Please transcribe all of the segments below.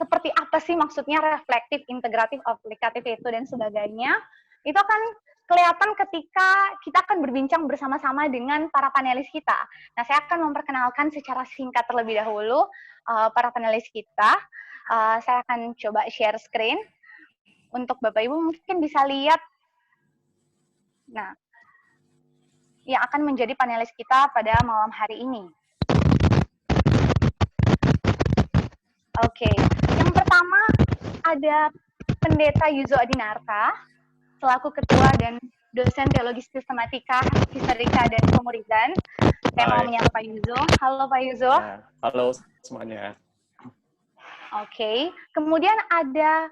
seperti apa sih maksudnya reflektif, integratif, aplikatif itu dan sebagainya, itu akan kelihatan ketika kita akan berbincang bersama-sama dengan para panelis kita. Nah, saya akan memperkenalkan secara singkat terlebih dahulu para panelis kita. Saya akan coba share screen untuk Bapak Ibu mungkin bisa lihat. Nah, yang akan menjadi panelis kita pada malam hari ini. Oke, yang pertama ada Pendeta Yuzo Adinarta, selaku Ketua dan Dosen Teologi Sistematika, Historika, dan Pemuridan. Saya mau menyapa Pak Yuzo. Halo Pak Yuzo. Halo semuanya. Oke, kemudian ada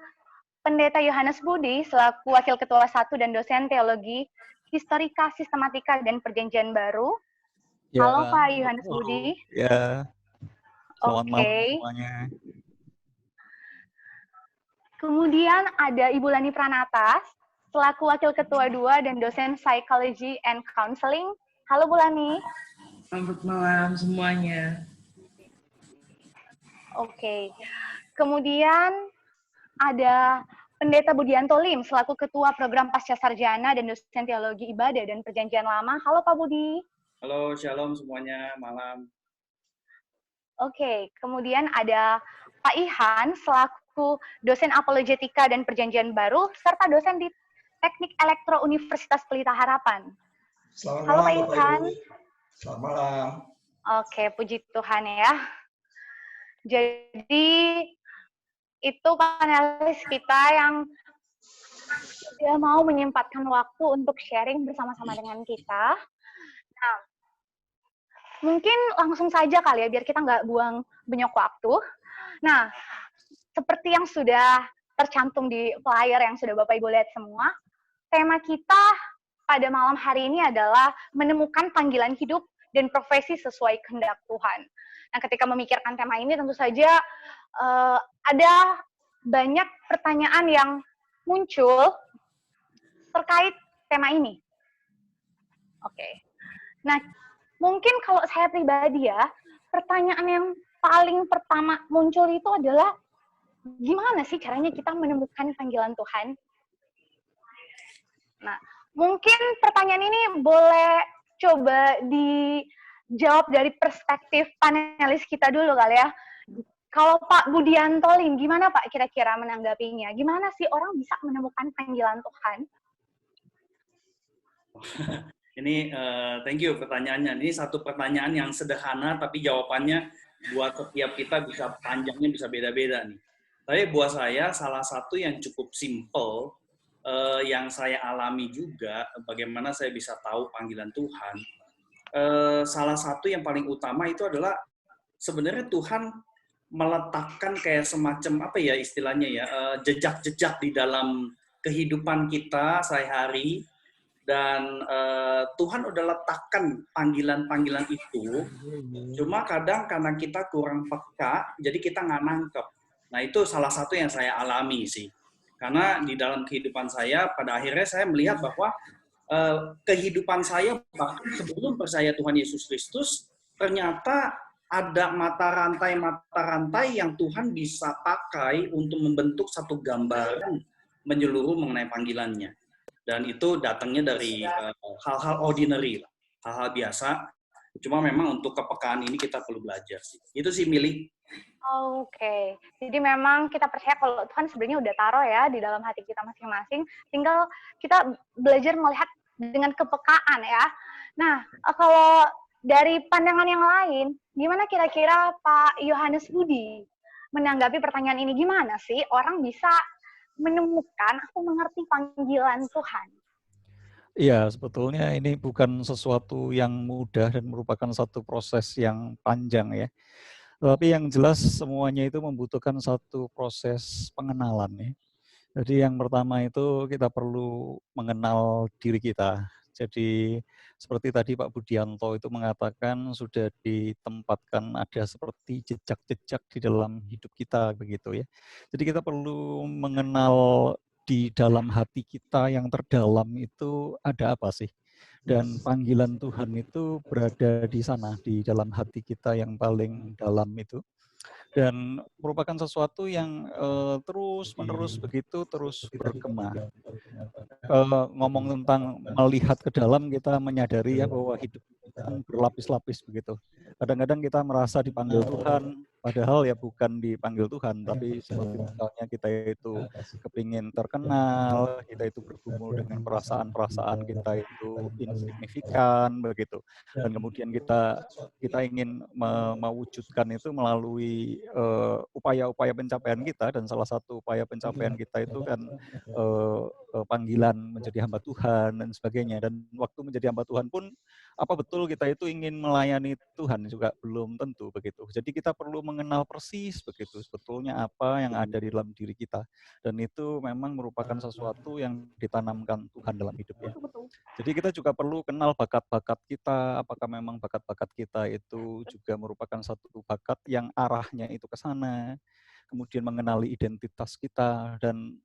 Pendeta Yohanes Budi, selaku Wakil Ketua 1 dan Dosen Teologi Historika, Sistematika, dan Perjanjian Baru. Ya, halo Pak Yohanes Budi. Ya, selamat malam semuanya. Kemudian ada Ibu Lani Pranata, selaku Wakil Ketua 2 dan Dosen Psychology and Counseling. Halo Bu Lani. Selamat malam semuanya. Oke. Kemudian ada Pendeta Budianto Lim, selaku Ketua Program Pasca Sarjana dan Dosen Teologi Ibadah dan Perjanjian Lama. Halo Pak Budi. Halo, shalom semuanya, malam. Oke, kemudian ada Pak Ihan, selaku Dosen Apologetika dan Perjanjian Baru, serta dosen di Teknik Elektro Universitas Pelita Harapan. Selamat Halo malam, Pak Ihan. Selamat malam. Oke, puji Tuhan ya. Jadi, itu panelis kita yang sudah mau menyempatkan waktu untuk sharing bersama-sama dengan kita. Nah, mungkin langsung saja kali ya, biar kita nggak buang banyak waktu. Nah, seperti yang sudah tercantum di flyer yang sudah Bapak Ibu lihat semua, tema kita pada malam hari ini adalah menemukan panggilan hidup dan profesi sesuai kehendak Tuhan. Nah, ketika memikirkan tema ini tentu saja ada banyak pertanyaan yang muncul terkait tema ini. Oke. Nah, mungkin kalau saya pribadi ya, pertanyaan yang paling pertama muncul itu adalah gimana sih caranya kita menemukan panggilan Tuhan? Nah, mungkin pertanyaan ini boleh coba dijawab dari perspektif panelis kita dulu kali ya. Kalau Pak Budianto Lim, gimana Pak kira-kira menanggapinya? Gimana sih orang bisa menemukan panggilan Tuhan? Ini thank you pertanyaannya. Ini satu pertanyaan yang sederhana, tapi jawabannya buat setiap kita bisa panjangnya bisa beda-beda nih. Tapi buat saya salah satu yang cukup simple yang saya alami juga, bagaimana saya bisa tahu panggilan Tuhan. Salah satu yang paling utama itu adalah sebenarnya Tuhan meletakkan kayak semacam apa ya istilahnya ya, jejak-jejak di dalam kehidupan kita sehari-hari, dan Tuhan udah letakkan panggilan-panggilan itu, cuma kadang karena kita kurang peka, jadi kita nggak nangkep. Nah, itu salah satu yang saya alami sih. Karena di dalam kehidupan saya, pada akhirnya saya melihat bahwa kehidupan saya, bahkan sebelum percaya Tuhan Yesus Kristus, ternyata ada mata rantai yang Tuhan bisa pakai untuk membentuk satu gambaran menyeluruh mengenai panggilannya. Dan itu datangnya dari hal-hal ordinary, hal-hal biasa. Cuma memang untuk kepekaan ini kita perlu belajar sih. Itu sih Mili. Oke, jadi memang kita percaya kalau Tuhan sebenarnya udah taruh ya di dalam hati kita masing-masing. Tinggal kita belajar melihat dengan kepekaan ya. Nah, kalau dari pandangan yang lain, gimana kira-kira Pak Yohanes Budi menanggapi pertanyaan ini? Gimana sih orang bisa menemukan atau mengerti panggilan Tuhan? Iya, sebetulnya ini bukan sesuatu yang mudah dan merupakan satu proses yang panjang ya. Tapi yang jelas semuanya itu membutuhkan satu proses pengenalan ya. Jadi yang pertama itu kita perlu mengenal diri kita. Jadi seperti tadi Pak Budianto itu mengatakan sudah ditempatkan ada seperti jejak-jejak di dalam hidup kita begitu ya. Jadi kita perlu mengenal di dalam hati kita yang terdalam itu ada apa sih? Dan panggilan Tuhan itu berada di sana, di dalam hati kita yang paling dalam itu. dan merupakan sesuatu yang terus-menerus begitu terus bergema. Ngomong tentang melihat ke dalam, kita menyadari ya bahwa hidup kan berlapis-lapis begitu. Kadang-kadang kita merasa dipanggil Tuhan, padahal ya bukan dipanggil Tuhan, tapi seperti misalnya kita itu kepingin terkenal, kita itu bergumul dengan perasaan-perasaan kita itu insignifikan begitu, dan kemudian kita ingin mewujudkan itu melalui upaya-upaya pencapaian kita, dan salah satu upaya pencapaian kita itu kan panggilan menjadi hamba Tuhan dan sebagainya. Dan waktu menjadi hamba Tuhan pun, apa betul kita itu ingin melayani Tuhan juga belum tentu begitu. Jadi kita perlu mengenal persis begitu sebetulnya apa yang ada di dalam diri kita, dan itu memang merupakan sesuatu yang ditanamkan Tuhan dalam hidup ya. Jadi kita juga perlu kenal bakat-bakat kita, apakah memang bakat-bakat kita itu juga merupakan satu bakat yang arahnya itu ke sana, kemudian mengenali identitas kita, dan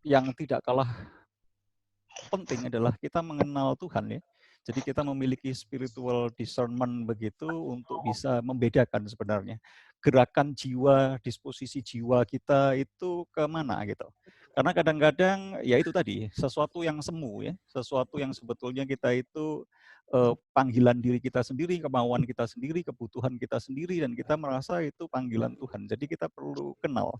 yang tidak kalah penting adalah kita mengenal Tuhan ya. Jadi kita memiliki spiritual discernment begitu untuk bisa membedakan sebenarnya gerakan jiwa, disposisi jiwa kita itu kemana gitu. Karena kadang-kadang ya itu tadi, sesuatu yang semu ya, sesuatu yang sebetulnya kita itu panggilan diri kita sendiri, kemauan kita sendiri, kebutuhan kita sendiri, dan kita merasa itu panggilan Tuhan. Jadi kita perlu kenal,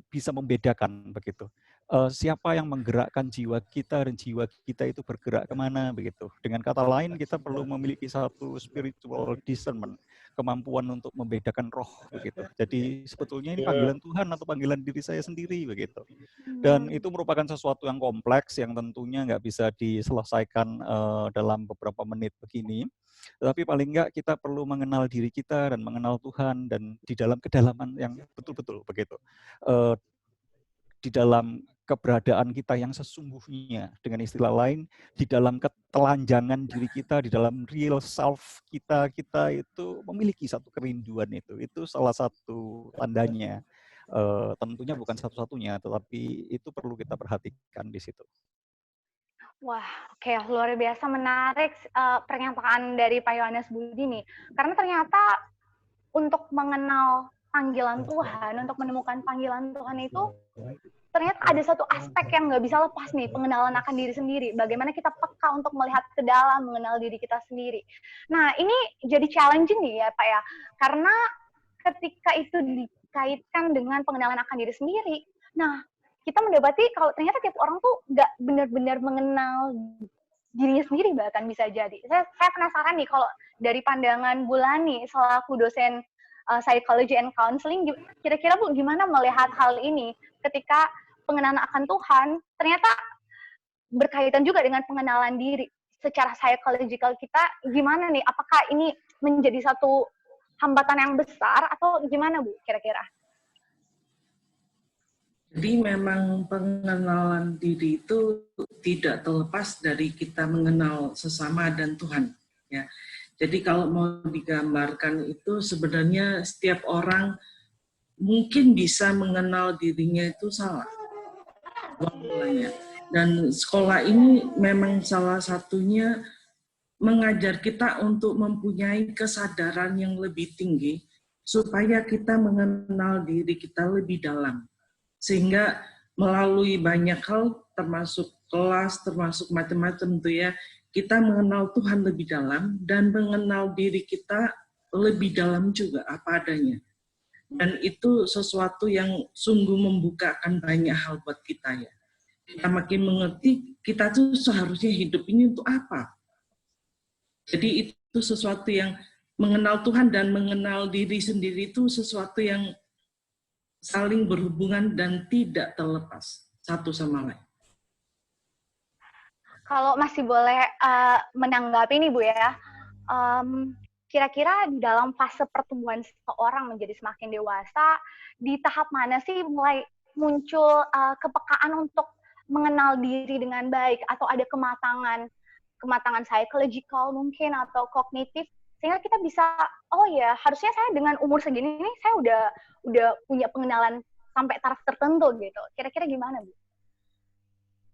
bisa membedakan begitu. Siapa yang menggerakkan jiwa kita, dan jiwa kita itu bergerak kemana begitu. Dengan kata lain, kita perlu memiliki satu spiritual discernment, kemampuan untuk membedakan roh begitu. Jadi sebetulnya ini panggilan Tuhan atau panggilan diri saya sendiri begitu. Dan itu merupakan sesuatu yang kompleks yang tentunya nggak bisa diselesaikan dalam beberapa menit begini. Tetapi paling enggak kita perlu mengenal diri kita dan mengenal Tuhan, dan di dalam kedalaman yang betul-betul begitu. Di dalam keberadaan kita yang sesungguhnya, dengan istilah lain, di dalam ketelanjangan diri kita, di dalam real self kita itu memiliki satu kerinduan itu salah satu tandanya. Tentunya bukan satu-satunya, tetapi itu perlu kita perhatikan di situ. Wah, oke, luar biasa menarik pernyataan dari Pak Yohanes Budi nih. Karena ternyata untuk mengenal panggilan Tuhan, untuk menemukan panggilan Tuhan itu ternyata ada satu aspek yang nggak bisa lepas nih, pengenalan akan diri sendiri. Bagaimana kita peka untuk melihat ke dalam, mengenal diri kita sendiri. Nah, ini jadi challenging nih ya Pak ya, karena ketika itu dikaitkan dengan pengenalan akan diri sendiri, nah kita mendapati kalau ternyata tiap orang tuh nggak benar-benar mengenal dirinya sendiri, bahkan bisa jadi. Saya penasaran nih kalau dari pandangan Bu Lani selaku dosen psychology and counseling, kira-kira Bu gimana melihat hal ini ketika pengenalan akan Tuhan ternyata berkaitan juga dengan pengenalan diri secara psychological kita, gimana nih? Apakah ini menjadi satu hambatan yang besar atau gimana Bu kira-kira? Jadi memang pengenalan diri itu tidak terlepas dari kita mengenal sesama dan Tuhan. Ya. Jadi kalau mau digambarkan itu sebenarnya setiap orang mungkin bisa mengenal dirinya itu salah. Dan sekolah ini memang salah satunya mengajar kita untuk mempunyai kesadaran yang lebih tinggi supaya kita mengenal diri kita lebih dalam. Sehingga melalui banyak hal termasuk kelas, termasuk macam-macam tuh ya, kita mengenal Tuhan lebih dalam dan mengenal diri kita lebih dalam juga apa adanya. Dan itu sesuatu yang sungguh membukakan banyak hal buat kita ya. Kita makin mengerti kita tuh seharusnya hidup ini untuk apa. Jadi itu sesuatu yang mengenal Tuhan dan mengenal diri sendiri itu sesuatu yang saling berhubungan dan tidak terlepas satu sama lain. Kalau masih boleh menanggapi nih Bu ya, kira-kira di dalam fase pertumbuhan seseorang menjadi semakin dewasa, di tahap mana sih mulai muncul kepekaan untuk mengenal diri dengan baik, atau ada kematangan psychological mungkin atau kognitif, sehingga kita bisa, oh ya harusnya saya dengan umur segini ini saya udah punya pengenalan sampai taraf tertentu gitu. Kira-kira gimana Bu?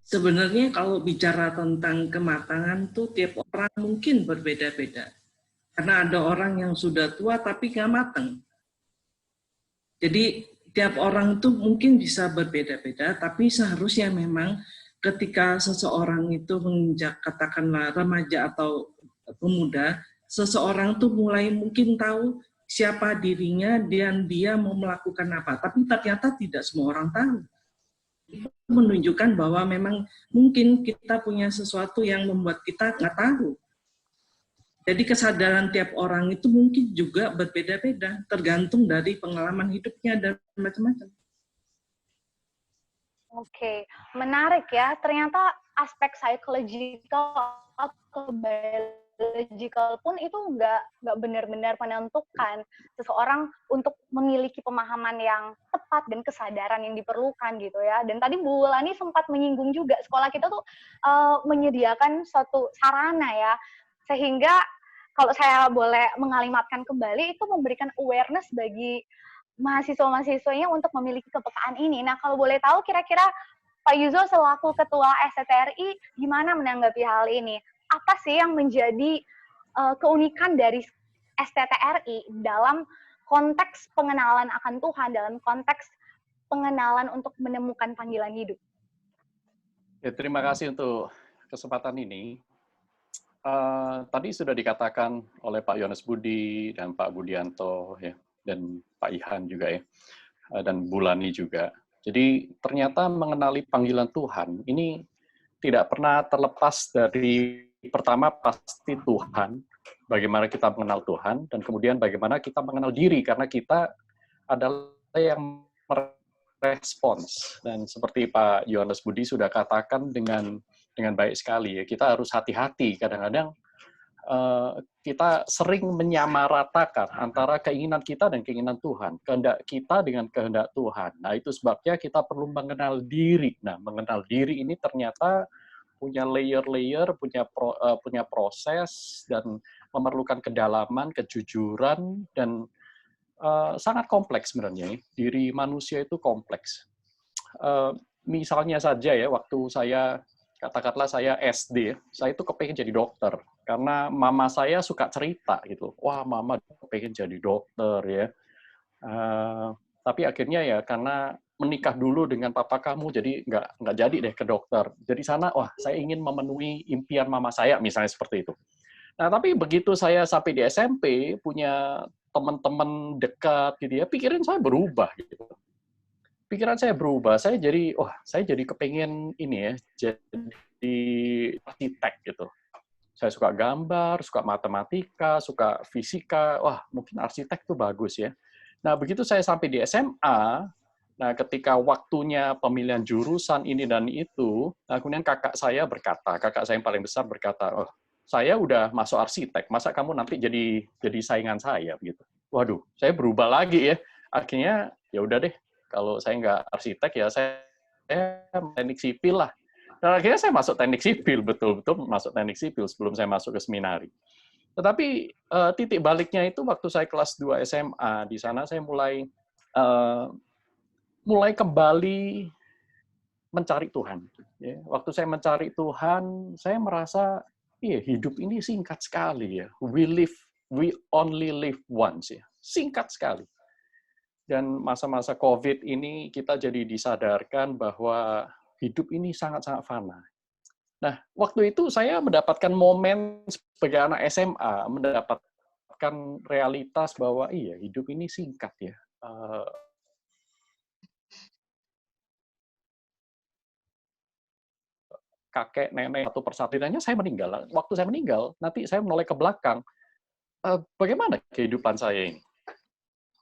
Sebenarnya kalau bicara tentang kematangan tuh tiap orang mungkin berbeda-beda. Karena ada orang yang sudah tua tapi nggak matang. Jadi tiap orang tuh mungkin bisa berbeda-beda, tapi seharusnya memang ketika seseorang itu menginjak katakanlah remaja atau pemuda, seseorang tuh mulai mungkin tahu siapa dirinya dan dia mau melakukan apa. Tapi ternyata tidak semua orang tahu. Itu menunjukkan bahwa memang mungkin kita punya sesuatu yang membuat kita nggak tahu. Jadi kesadaran tiap orang itu mungkin juga berbeda-beda, tergantung dari pengalaman hidupnya dan macam-macam. Oke, menarik ya. Ternyata aspek psychological atau biological pun itu nggak benar-benar menentukan seseorang untuk memiliki pemahaman yang tepat dan kesadaran yang diperlukan gitu ya. Dan tadi Bu Lani sempat menyinggung juga sekolah kita tuh menyediakan suatu sarana ya, sehingga kalau saya boleh mengalimatkan kembali itu memberikan awareness bagi mahasiswa-mahasiswanya untuk memiliki kepekaan ini. Nah, kalau boleh tahu kira-kira Pak Yuzol selaku Ketua STTRI gimana menanggapi hal ini? Apa sih yang menjadi keunikan dari STTRI dalam konteks pengenalan akan Tuhan, dalam konteks pengenalan untuk menemukan panggilan hidup? Ya, terima kasih untuk kesempatan ini. Tadi sudah dikatakan oleh Pak Yohanes Budi dan Pak Budianto, ya, dan Pak Ihan juga ya, dan Bu Lani juga. Jadi ternyata mengenali panggilan Tuhan ini tidak pernah terlepas dari pertama pasti Tuhan, bagaimana kita mengenal Tuhan, dan kemudian bagaimana kita mengenal diri, karena kita adalah yang merespons. Dan seperti Pak Yohanes Budi sudah katakan dengan baik sekali, ya, kita harus hati-hati. Kadang-kadang kita sering menyamaratakan antara keinginan kita dan keinginan Tuhan, kehendak kita dengan kehendak Tuhan. Nah, itu sebabnya kita perlu mengenal diri. Nah, mengenal diri ini ternyata punya layer-layer, punya proses, dan memerlukan kedalaman, kejujuran, dan sangat kompleks sebenarnya. Diri manusia itu kompleks. Misalnya saja ya, waktu saya, katakanlah saya SD, saya itu kepengen jadi dokter. Karena mama saya suka cerita gitu. Wah, mama kepengen jadi dokter ya. Tapi akhirnya ya karena menikah dulu dengan papa kamu, jadi nggak jadi deh ke dokter. Jadi sana, wah saya ingin memenuhi impian mama saya, misalnya seperti itu. Nah, tapi begitu saya sampai di SMP, punya teman-teman dekat gitu ya, pikiran saya berubah gitu. Pikiran saya berubah, saya jadi kepengen ini ya, jadi arsitek gitu. Saya suka gambar, suka matematika, suka fisika, wah mungkin arsitek tuh bagus ya. Nah, begitu saya sampai di SMA, nah ketika waktunya pemilihan jurusan ini dan itu, nah kemudian kakak saya yang paling besar berkata, oh saya udah masuk arsitek, masa kamu nanti jadi saingan saya gitu. Waduh, saya berubah lagi ya. Akhirnya ya udah deh, kalau saya nggak arsitek ya saya teknik sipil lah. Dan akhirnya saya masuk teknik sipil, betul-betul masuk teknik sipil sebelum saya masuk ke seminari. Tetapi titik baliknya itu waktu saya kelas 2 SMA, di sana saya mulai kembali mencari Tuhan. Ya, waktu saya mencari Tuhan, saya merasa hidup ini singkat sekali ya. We only live once ya. Singkat sekali. Dan masa-masa COVID ini kita jadi disadarkan bahwa hidup ini sangat-sangat fana. Nah, waktu itu saya mendapatkan momen sebagai anak SMA, mendapatkan realitas bahwa hidup ini singkat ya. Kakek, nenek, satu persatu, saya meninggal. Waktu saya meninggal, nanti saya menoleh ke belakang. Bagaimana kehidupan saya ini?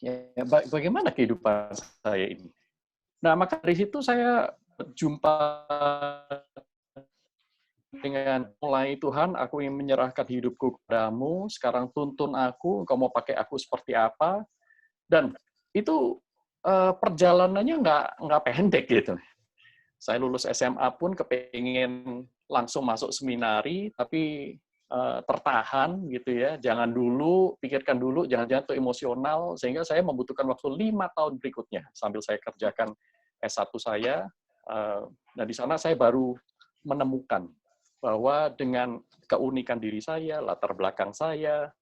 Ya, bagaimana kehidupan saya ini? Nah, maka dari situ saya jumpa dengan mulai Tuhan, aku ingin menyerahkan hidupku kepadamu, sekarang tuntun aku, engkau mau pakai aku seperti apa, dan itu perjalanannya nggak pendek gitu. Saya lulus SMA pun kepengen langsung masuk seminari, tapi tertahan gitu ya, jangan dulu, pikirkan dulu, jangan-jangan itu emosional, sehingga saya membutuhkan waktu 5 tahun berikutnya, sambil saya kerjakan S1 saya, dan di sana saya baru menemukan bahwa dengan keunikan diri saya, latar belakang saya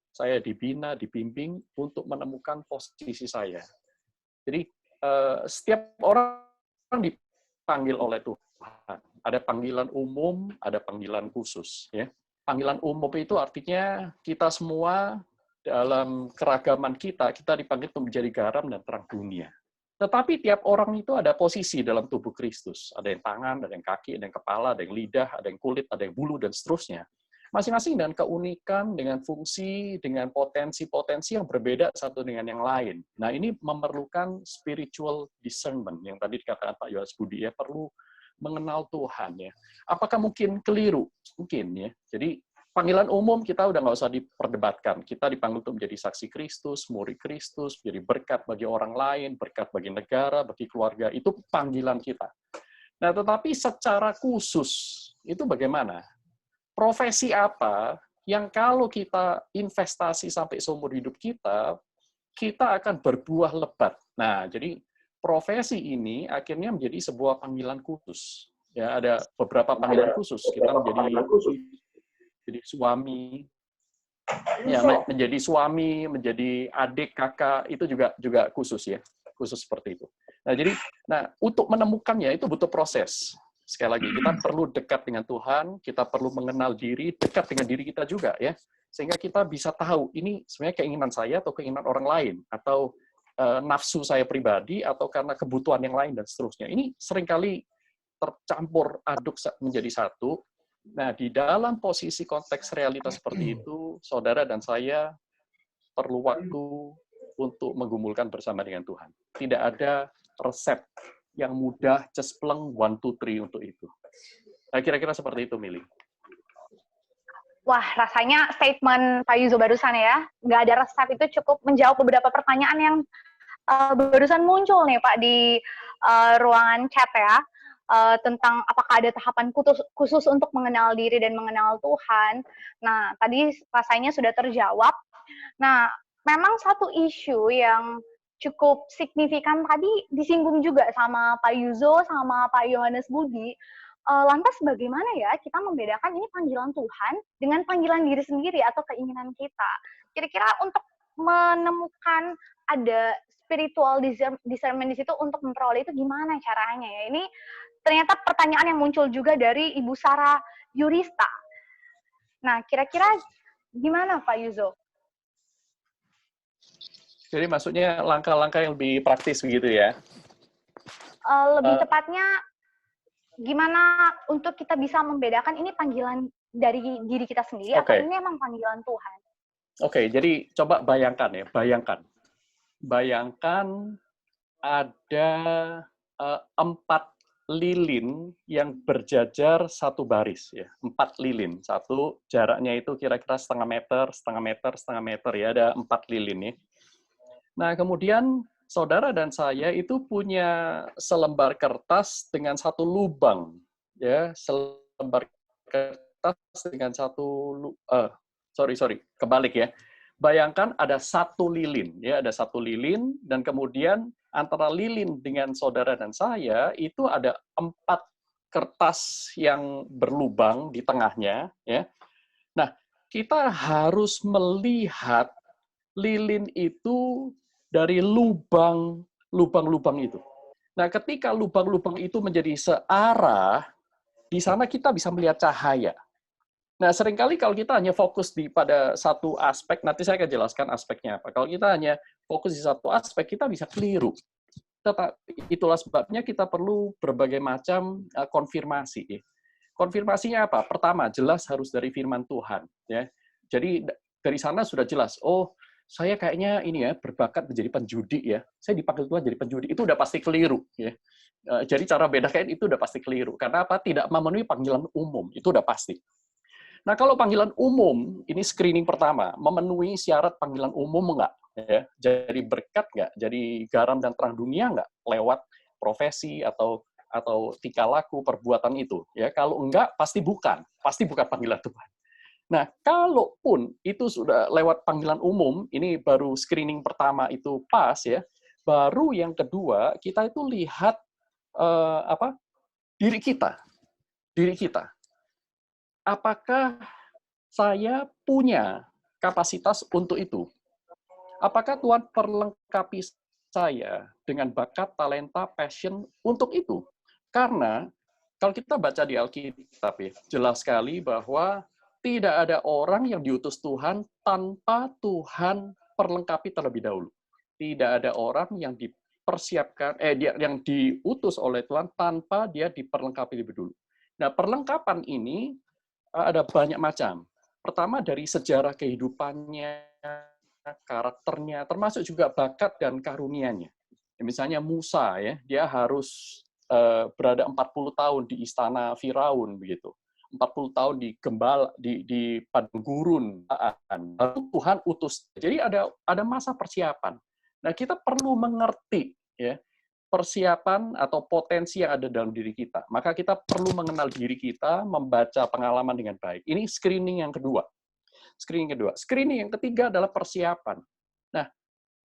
dibina, dibimbing untuk menemukan posisi saya. Jadi setiap orang dipanggil oleh Tuhan. Ada panggilan umum, ada panggilan khusus. Ya. Panggilan umum itu artinya kita semua dalam keragaman kita dipanggil untuk menjadi garam dan terang dunia. Tetapi tiap orang itu ada posisi dalam tubuh Kristus. Ada yang tangan, ada yang kaki, ada yang kepala, ada yang lidah, ada yang kulit, ada yang bulu, dan seterusnya. Masing-masing dengan keunikan, dengan fungsi, dengan potensi-potensi yang berbeda satu dengan yang lain. Nah, ini memerlukan spiritual discernment, yang tadi dikatakan Pak Yohanes Budi, ya, perlu mengenal Tuhan. Ya. Apakah mungkin keliru? Mungkin, ya. Jadi, panggilan umum kita udah nggak usah diperdebatkan. Kita dipanggil untuk menjadi saksi Kristus, murid Kristus, menjadi berkat bagi orang lain, berkat bagi negara, bagi keluarga. Itu panggilan kita. Nah, tetapi secara khusus, itu bagaimana? Profesi apa yang kalau kita investasi sampai seumur hidup kita akan berbuah lebat. Nah, jadi profesi ini akhirnya menjadi sebuah panggilan khusus. Ya, ada beberapa panggilan khusus. Kita menjadi suami, ya, menjadi suami, menjadi adik, kakak, itu juga khusus, ya, khusus seperti itu. Nah, untuk menemukannya itu butuh proses. Sekali lagi, kita perlu dekat dengan Tuhan, kita perlu mengenal diri, dekat dengan diri kita juga, ya, sehingga kita bisa tahu ini sebenarnya keinginan saya atau keinginan orang lain, atau nafsu saya pribadi, atau karena kebutuhan yang lain dan seterusnya. Ini seringkali tercampur aduk menjadi satu. Nah, di dalam posisi konteks realitas seperti itu, saudara dan saya perlu waktu untuk menggumulkan bersama dengan Tuhan. Tidak ada resep yang mudah, cespleng, 1, 2, 3 untuk itu. Nah, kira-kira seperti itu, Mili. Wah, rasanya statement Pak Yuzo barusan ya, nggak ada resep itu cukup menjawab beberapa pertanyaan yang barusan muncul nih Pak di ruangan chat ya, tentang apakah ada tahapan khusus untuk mengenal diri dan mengenal Tuhan. Nah, tadi rasanya sudah terjawab. Nah, memang satu isu yang cukup signifikan tadi disinggung juga sama Pak Yuzo, sama Pak Yohanes Budi. Lantas bagaimana ya kita membedakan ini panggilan Tuhan dengan panggilan diri sendiri atau keinginan kita? Kira-kira untuk menemukan ada spiritual discernment di situ untuk memperoleh itu gimana caranya ya? Ini ternyata pertanyaan yang muncul juga dari Ibu Sarah Yurista. Nah, kira-kira gimana Pak Yuzo? Jadi maksudnya langkah-langkah yang lebih praktis begitu ya? Lebih tepatnya, gimana untuk kita bisa membedakan ini panggilan dari diri kita sendiri atau ini emang panggilan Tuhan? Oke, jadi coba bayangkan ya, bayangkan ada 4 lilin yang berjajar satu baris ya, 4 lilin, satu jaraknya itu kira-kira setengah meter ya, ada 4 lilin ya. Nah, kemudian saudara dan saya itu punya selembar kertas dengan satu lubang, ya, selembar kertas dengan kebalik ya. Bayangkan ada 1 lilin, ya, ada 1 lilin, dan kemudian antara lilin dengan saudara dan saya itu ada 4 kertas yang berlubang di tengahnya, ya. Nah, kita harus melihat lilin itu dari lubang-lubang itu. Nah, ketika lubang-lubang itu menjadi searah, di sana kita bisa melihat cahaya. Nah, seringkali kalau kita hanya fokus pada satu aspek, nanti saya akan jelaskan aspeknya apa. Kalau kita hanya fokus di satu aspek, kita bisa keliru. Tetapi itulah sebabnya kita perlu berbagai macam konfirmasi. Konfirmasinya apa? Pertama, jelas harus dari firman Tuhan. Ya. Jadi dari sana sudah jelas, oh, saya kayaknya ini ya berbakat menjadi penjudi ya. Saya dipanggil Tuhan jadi penjudi. Itu udah pasti keliru ya. Jadi cara bedakan itu udah pasti keliru. Karena apa? Tidak memenuhi panggilan umum. Itu udah pasti. Nah, kalau panggilan umum, ini screening pertama, memenuhi syarat panggilan umum enggak? Ya, jadi berkat enggak? Jadi garam dan terang dunia enggak? Lewat profesi atau tingkah laku, perbuatan itu. Ya, kalau enggak, pasti bukan panggilan Tuhan. Nah, kalaupun itu sudah lewat panggilan umum, ini baru screening pertama itu pas ya, baru yang kedua kita itu lihat diri kita. Apakah saya punya kapasitas untuk itu? Apakah Tuhan perlengkapi saya dengan bakat, talenta, passion untuk itu. Karena kalau kita baca di Alkitab ya, jelas sekali bahwa tidak ada orang yang diutus Tuhan tanpa Tuhan perlengkapi terlebih dahulu. Tidak ada orang yang dipersiapkan, yang diutus oleh Tuhan tanpa dia diperlengkapi lebih dulu. Nah, perlengkapan ini ada banyak macam. Pertama dari sejarah kehidupannya, karakternya, termasuk juga bakat dan karunianya. Misalnya Musa ya, dia harus berada 40 tahun di istana Firaun begitu. 40 tahun di padang gurun. Lalu Tuhan utus. Jadi ada masa persiapan. Nah, kita perlu mengerti ya persiapan atau potensi yang ada dalam diri kita. Maka kita perlu mengenal diri kita, membaca pengalaman dengan baik. Ini screening yang kedua. Screening yang ketiga adalah persiapan. Nah,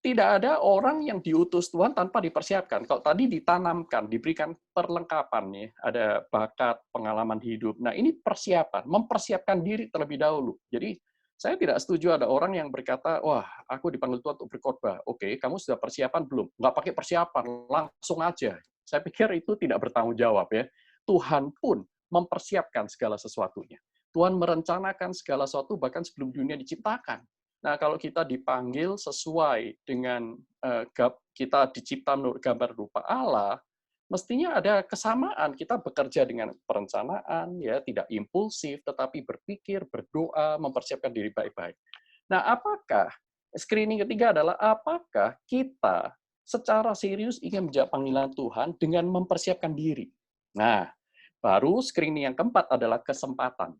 tidak ada orang yang diutus Tuhan tanpa dipersiapkan. Kalau tadi ditanamkan, diberikan perlengkapan, ya, ada bakat, pengalaman hidup. Nah, ini persiapan, mempersiapkan diri terlebih dahulu. Jadi, saya tidak setuju ada orang yang berkata, wah, aku dipanggil Tuhan untuk berkhotbah. Oke, kamu sudah persiapan belum? Nggak pakai persiapan, langsung aja. Saya pikir itu tidak bertanggung jawab. Ya. Tuhan pun mempersiapkan segala sesuatunya. Tuhan merencanakan segala sesuatu bahkan sebelum dunia diciptakan. Nah, kalau kita dipanggil sesuai dengan kita dicipta menurut gambar rupa Allah, mestinya ada kesamaan. Kita bekerja dengan perencanaan, ya, tidak impulsif, tetapi berpikir, berdoa, mempersiapkan diri baik-baik. Nah, apakah screening ketiga adalah apakah kita secara serius ingin menjawab panggilan Tuhan dengan mempersiapkan diri? Nah, baru screening yang keempat adalah kesempatan.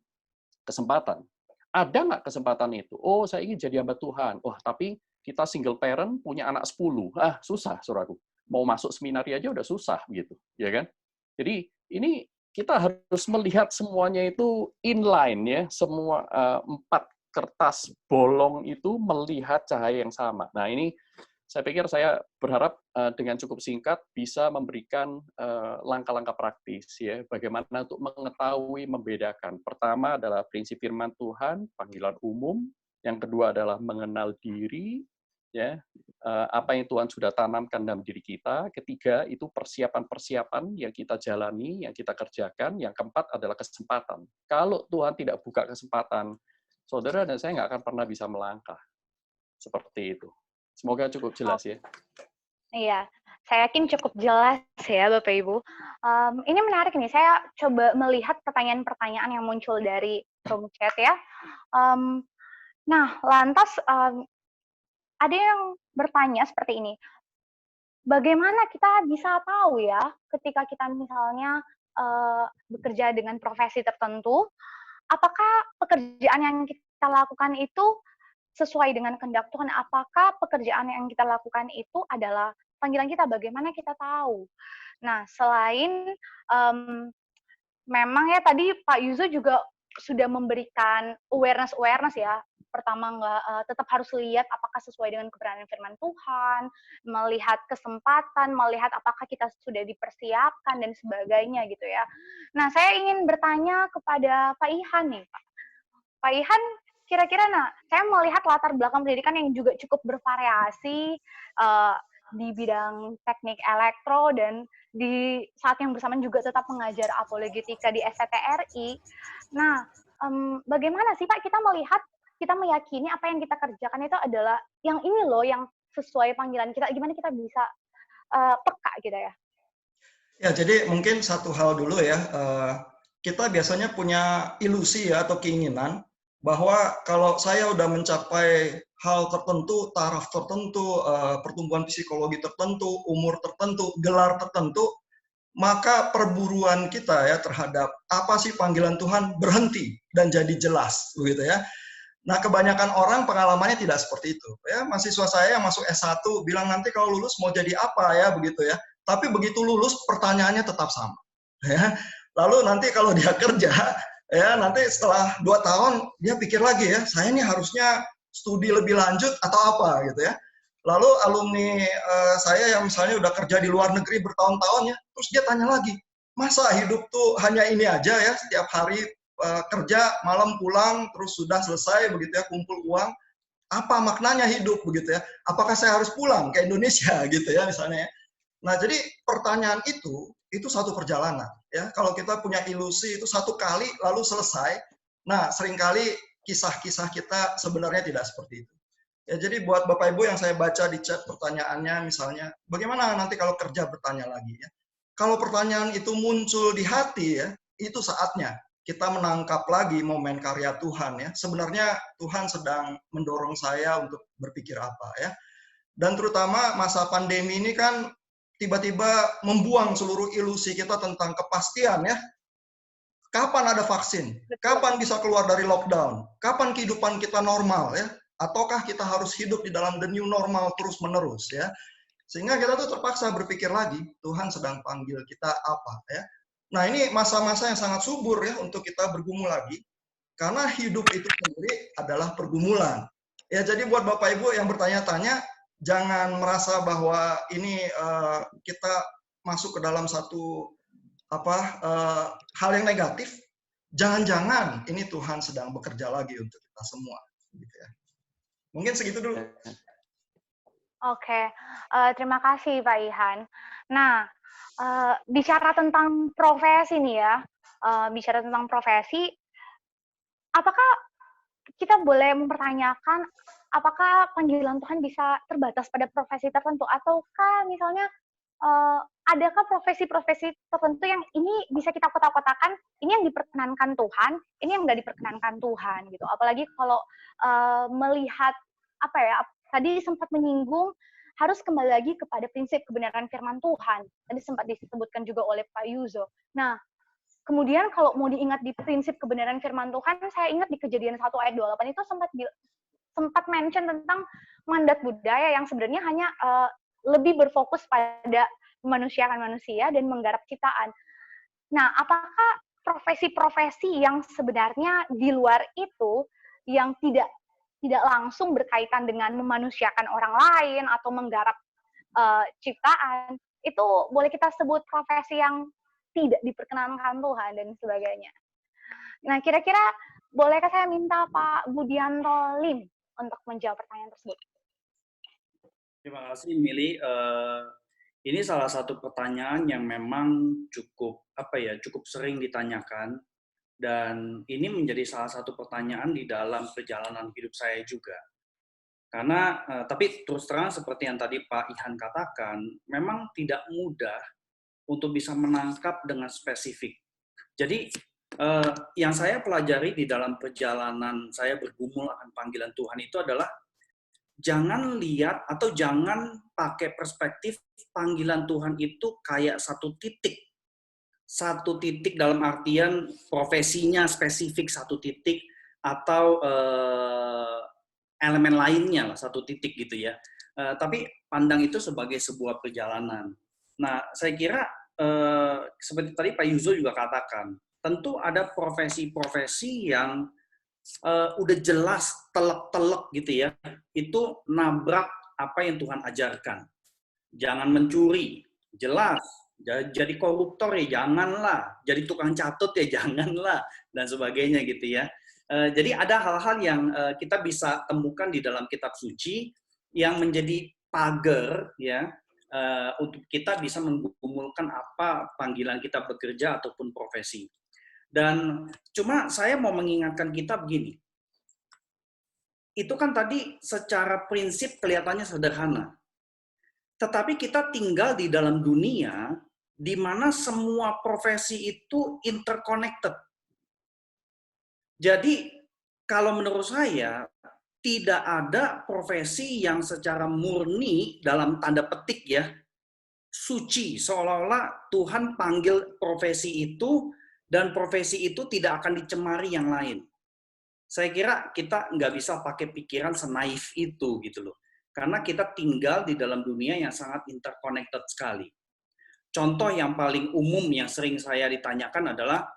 Ada nggak kesempatan itu? Oh, saya ingin jadi hamba Tuhan. Wah, tapi kita single parent, punya anak 10. Susah, saudaraku. Mau masuk seminari aja udah susah, gitu. Ya kan? Jadi, ini kita harus melihat semuanya itu inline, ya. Semua 4 kertas bolong itu melihat cahaya yang sama. Nah, ini saya pikir saya berharap dengan cukup singkat bisa memberikan langkah-langkah praktis ya bagaimana untuk mengetahui membedakan. Pertama adalah prinsip firman Tuhan, panggilan umum. Yang kedua adalah mengenal diri ya apa yang Tuhan sudah tanamkan dalam diri kita. Ketiga itu persiapan-persiapan yang kita jalani, yang kita kerjakan. Yang keempat adalah kesempatan. Kalau Tuhan tidak buka kesempatan, saudara dan saya nggak akan pernah bisa melangkah. Seperti itu. Semoga cukup jelas ya. Iya, saya yakin cukup jelas ya Bapak Ibu. Ini menarik nih, saya coba melihat pertanyaan-pertanyaan yang muncul dari room chat ya. Nah, lantas ada yang bertanya seperti ini. Bagaimana kita bisa tahu ya ketika kita misalnya bekerja dengan profesi tertentu, apakah pekerjaan yang kita lakukan itu sesuai dengan kehendak Tuhan, apakah pekerjaan yang kita lakukan itu adalah panggilan kita, bagaimana kita tahu. Nah, selain memang ya tadi Pak Yuzo juga sudah memberikan awareness ya. Pertama tetap harus lihat apakah sesuai dengan kebenaran firman Tuhan, melihat kesempatan, melihat apakah kita sudah dipersiapkan dan sebagainya gitu ya. Nah, saya ingin bertanya kepada Pak Ihan nih, Pak. Pak Ihan, kira-kira saya melihat latar belakang pendidikan yang juga cukup bervariasi di bidang teknik elektro dan di saat yang bersamaan juga tetap mengajar apologetika di STTRI. Nah, bagaimana sih Pak kita meyakini apa yang kita kerjakan itu adalah yang ini loh yang sesuai panggilan kita, gimana kita bisa peka gitu ya? Ya, jadi mungkin satu hal dulu ya, kita biasanya punya ilusi ya atau keinginan bahwa kalau saya udah mencapai hal tertentu, taraf tertentu, pertumbuhan psikologi tertentu, umur tertentu, gelar tertentu, maka perburuan kita ya terhadap apa sih panggilan Tuhan berhenti dan jadi jelas, begitu ya. Nah, kebanyakan orang pengalamannya tidak seperti itu. Ya, mahasiswa saya yang masuk S1 bilang nanti kalau lulus mau jadi apa ya, begitu ya. Tapi begitu lulus pertanyaannya tetap sama. Ya. Lalu nanti kalau dia kerja, ya nanti setelah 2 tahun dia pikir lagi ya, saya ini harusnya studi lebih lanjut atau apa gitu ya. Lalu alumni saya yang misalnya udah kerja di luar negeri bertahun-tahun ya, terus dia tanya lagi, masa hidup tuh hanya ini aja ya, setiap hari kerja, malam pulang, terus sudah selesai begitu ya, kumpul uang. Apa maknanya hidup begitu ya? Apakah saya harus pulang ke Indonesia gitu ya misalnya ya? Nah, jadi pertanyaan itu satu perjalanan ya. Kalau kita punya ilusi itu satu kali lalu selesai. Nah, seringkali kisah-kisah kita sebenarnya tidak seperti itu. Ya, jadi buat Bapak Ibu yang saya baca di chat pertanyaannya misalnya, bagaimana nanti kalau kerja bertanya lagi ya? Kalau pertanyaan itu muncul di hati ya, itu saatnya kita menangkap lagi momen karya Tuhan ya. Sebenarnya Tuhan sedang mendorong saya untuk berpikir apa ya. Dan terutama masa pandemi ini kan tiba-tiba membuang seluruh ilusi kita tentang kepastian ya. Kapan ada vaksin? Kapan bisa keluar dari lockdown? Kapan kehidupan kita normal ya? Ataukah kita harus hidup di dalam the new normal terus-menerus ya? Sehingga kita tuh terpaksa berpikir lagi, Tuhan sedang panggil kita apa ya. Nah, ini masa-masa yang sangat subur ya untuk kita bergumul lagi. Karena hidup itu sendiri adalah pergumulan. Ya, jadi buat Bapak Ibu yang bertanya-tanya, jangan merasa bahwa ini kita masuk ke dalam satu hal yang negatif. Jangan-jangan ini Tuhan sedang bekerja lagi untuk kita semua. Gitu ya. Mungkin segitu dulu. Oke, terima kasih Pak Ihan. Nah, bicara tentang profesi nih ya, bicara tentang profesi, apakah kita boleh mempertanyakan apakah panggilan Tuhan bisa terbatas pada profesi tertentu, ataukah misalnya adakah profesi-profesi tertentu yang ini bisa kita kotak-kotakan, ini yang diperkenankan Tuhan, ini yang nggak diperkenankan Tuhan gitu. Apalagi kalau melihat apa ya, tadi sempat menyinggung harus kembali lagi kepada prinsip kebenaran firman Tuhan. Tadi sempat disebutkan juga oleh Pak Yuzo. Nah, kemudian kalau mau diingat di prinsip kebenaran firman Tuhan, saya ingat di Kejadian 1 ayat 28 itu sempat mention tentang mandat budaya yang sebenarnya hanya lebih berfokus pada memanusiakan manusia dan menggarap ciptaan. Nah, apakah profesi-profesi yang sebenarnya di luar itu yang tidak langsung berkaitan dengan memanusiakan orang lain atau menggarap ciptaan, itu boleh kita sebut profesi yang tidak diperkenankan Tuhan dan sebagainya. Nah, kira-kira bolehkah saya minta Pak Budianto Lim untuk menjawab pertanyaan tersebut? Terima kasih, Mili. Ini salah satu pertanyaan yang memang cukup sering ditanyakan. Dan ini menjadi salah satu pertanyaan di dalam perjalanan hidup saya juga. Karena, tapi terus terang seperti yang tadi Pak Ihan katakan, memang tidak mudah untuk bisa menangkap dengan spesifik. Jadi, yang saya pelajari di dalam perjalanan saya bergumul akan panggilan Tuhan itu adalah, jangan lihat atau jangan pakai perspektif panggilan Tuhan itu kayak satu titik dalam artian profesinya spesifik satu titik atau elemen lainnya lah satu titik gitu ya. Tapi pandang itu sebagai sebuah perjalanan. Nah, saya kira seperti tadi Pak Yuzo juga katakan, tentu ada profesi-profesi yang udah jelas telek-telek gitu ya. Itu nabrak apa yang Tuhan ajarkan. Jangan mencuri, jelas. Jadi koruptor ya janganlah, jadi tukang catut ya janganlah, dan sebagainya gitu ya. Jadi ada hal-hal yang kita bisa temukan di dalam kitab suci yang menjadi pagar ya untuk kita bisa menggumulkan apa panggilan kita bekerja ataupun profesi. Dan cuma saya mau mengingatkan kita begini, itu kan tadi secara prinsip kelihatannya sederhana. Tetapi kita tinggal di dalam dunia di mana semua profesi itu interconnected. Jadi, kalau menurut saya, tidak ada profesi yang secara murni, dalam tanda petik ya, suci. Seolah-olah Tuhan panggil profesi itu, dan profesi itu tidak akan dicemari yang lain. Saya kira kita nggak bisa pakai pikiran senaif itu gitu loh. Karena kita tinggal di dalam dunia yang sangat interconnected sekali. Contoh yang paling umum yang sering saya ditanyakan adalah,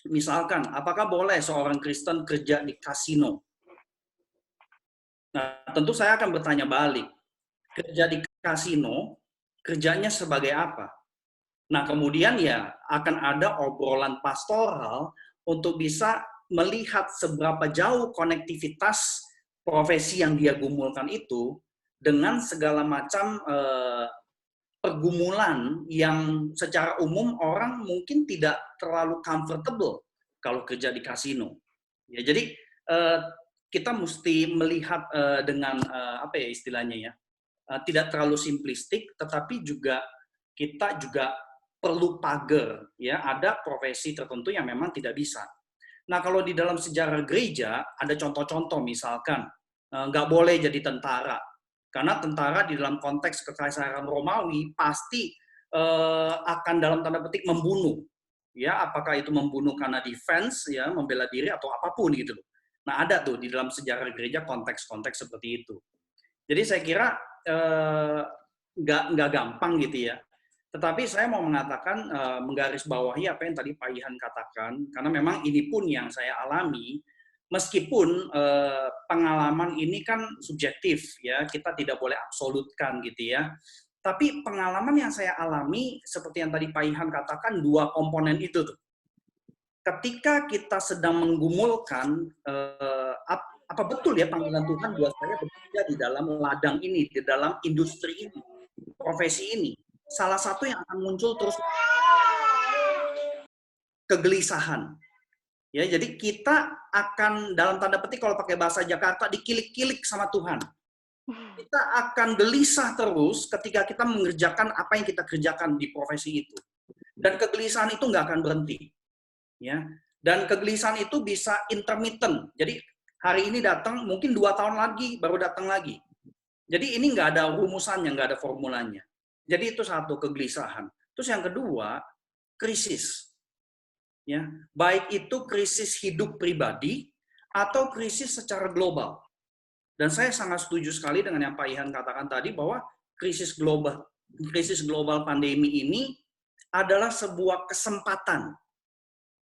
misalkan, apakah boleh seorang Kristen kerja di kasino? Nah, tentu saya akan bertanya balik. Kerja di kasino, kerjanya sebagai apa? Nah, kemudian ya akan ada obrolan pastoral untuk bisa melihat seberapa jauh konektivitas profesi yang dia gumulkan itu dengan segala macam pergumulan yang secara umum orang mungkin tidak terlalu comfortable kalau kerja di kasino. Ya, jadi kita mesti melihat dengan apa ya istilahnya ya, tidak terlalu simplistik, tetapi juga kita juga perlu pagar ya, ada profesi tertentu yang memang tidak bisa. Nah, kalau di dalam sejarah gereja ada contoh-contoh, misalkan nggak boleh jadi tentara, karena tentara di dalam konteks kekaisaran Romawi pasti akan dalam tanda petik membunuh, ya, apakah itu membunuh karena defense ya, membela diri atau apapun gitu. Nah, ada tuh di dalam sejarah gereja konteks-konteks seperti itu. Jadi saya kira nggak gampang gitu ya. Tetapi saya mau mengatakan, menggarisbawahi apa yang tadi Pak Ihan katakan, karena memang ini pun yang saya alami, meskipun pengalaman ini kan subjektif, ya, kita tidak boleh absolutkan gitu ya. Tapi pengalaman yang saya alami, seperti yang tadi Pak Ihan katakan, dua komponen itu tuh. Ketika kita sedang menggumulkan, apa betul ya panggilan Tuhan buat saya bekerja di dalam ladang ini, di dalam industri ini, profesi ini. Salah satu yang akan muncul terus kegelisahan. Ya, jadi kita akan dalam tanda petik kalau pakai bahasa Jakarta dikilik-kilik sama Tuhan. Kita akan gelisah terus ketika kita mengerjakan apa yang kita kerjakan di profesi itu. Dan kegelisahan itu nggak akan berhenti. Ya. Dan kegelisahan itu bisa intermittent. Jadi hari ini datang, mungkin 2 tahun lagi baru datang lagi. Jadi ini nggak ada rumusannya, nggak ada formulanya. Jadi itu satu, kegelisahan. Terus yang kedua, krisis. Ya, baik itu krisis hidup pribadi atau krisis secara global. Dan saya sangat setuju sekali dengan yang Pak Ihan katakan tadi bahwa krisis global pandemi ini adalah sebuah kesempatan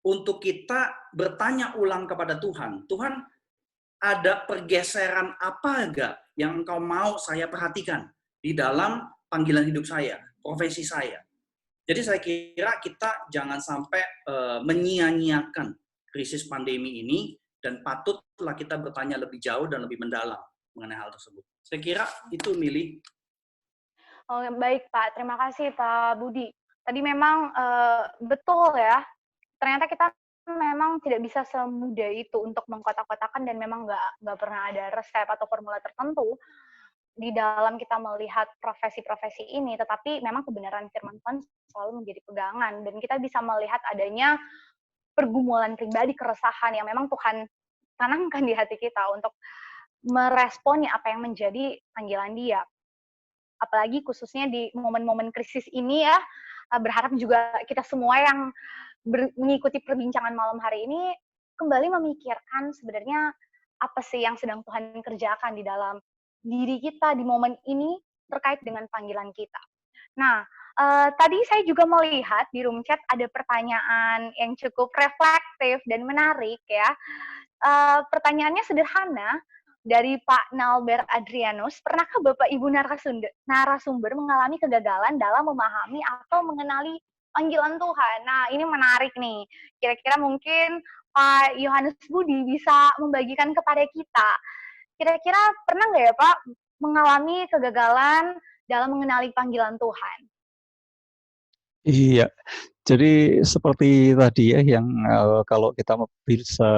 untuk kita bertanya ulang kepada Tuhan. Tuhan, ada pergeseran apa enggak yang Engkau mau saya perhatikan di dalam panggilan hidup saya, profesi saya. Jadi saya kira kita jangan sampai menyia-nyiakan krisis pandemi ini, dan patutlah kita bertanya lebih jauh dan lebih mendalam mengenai hal tersebut. Saya kira itu, Mili. Oh, baik Pak, terima kasih Pak Budi. Tadi memang betul ya, ternyata kita memang tidak bisa semudah itu untuk mengkotak-kotakan, dan memang nggak pernah ada resep atau formula tertentu di dalam kita melihat profesi-profesi ini, tetapi memang kebenaran firman Tuhan selalu menjadi pegangan, dan kita bisa melihat adanya pergumulan pribadi, keresahan yang memang Tuhan tanamkan di hati kita untuk meresponi apa yang menjadi panggilan Dia. Apalagi khususnya di momen-momen krisis ini ya, berharap juga kita semua yang mengikuti perbincangan malam hari ini kembali memikirkan sebenarnya apa sih yang sedang Tuhan kerjakan di dalam diri kita di momen ini terkait dengan panggilan kita. Nah, tadi saya juga melihat di room chat ada pertanyaan yang cukup reflektif dan menarik ya. Pertanyaannya sederhana, dari Pak Nalber Adrianus, pernahkah Bapak Ibu narasumber mengalami kegagalan dalam memahami atau mengenali panggilan Tuhan? Nah, ini menarik nih. Kira-kira mungkin Pak Yohanes Budi bisa membagikan kepada kita. Kira-kira pernah nggak ya Pak mengalami kegagalan dalam mengenali panggilan Tuhan? Iya, jadi seperti tadi ya yang kalau kita bisa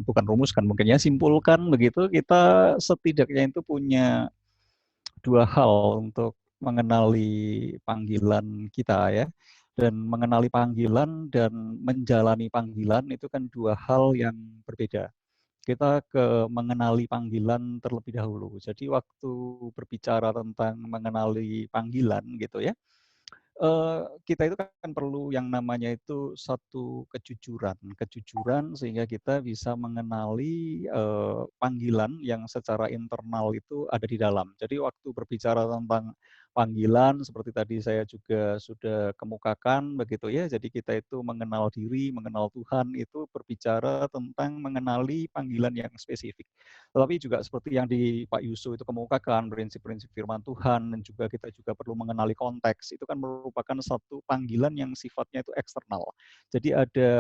bukan rumuskan mungkin ya, simpulkan begitu, kita setidaknya itu punya 2 hal untuk mengenali panggilan kita ya. Dan mengenali panggilan dan menjalani panggilan itu kan 2 hal yang berbeda. Kita ke mengenali panggilan terlebih dahulu. Jadi waktu berbicara tentang mengenali panggilan gitu ya, kita itu kan perlu yang namanya itu satu kejujuran sehingga kita bisa mengenali panggilan yang secara internal itu ada di dalam. Jadi waktu berbicara tentang panggilan seperti tadi saya juga sudah kemukakan begitu ya. Jadi kita itu mengenal diri, mengenal Tuhan itu berbicara tentang mengenali panggilan yang spesifik. Tetapi juga seperti yang di Pak Yusuf itu kemukakan prinsip-prinsip firman Tuhan, dan juga kita juga perlu mengenali konteks. Itu kan merupakan satu panggilan yang sifatnya itu eksternal. Jadi ada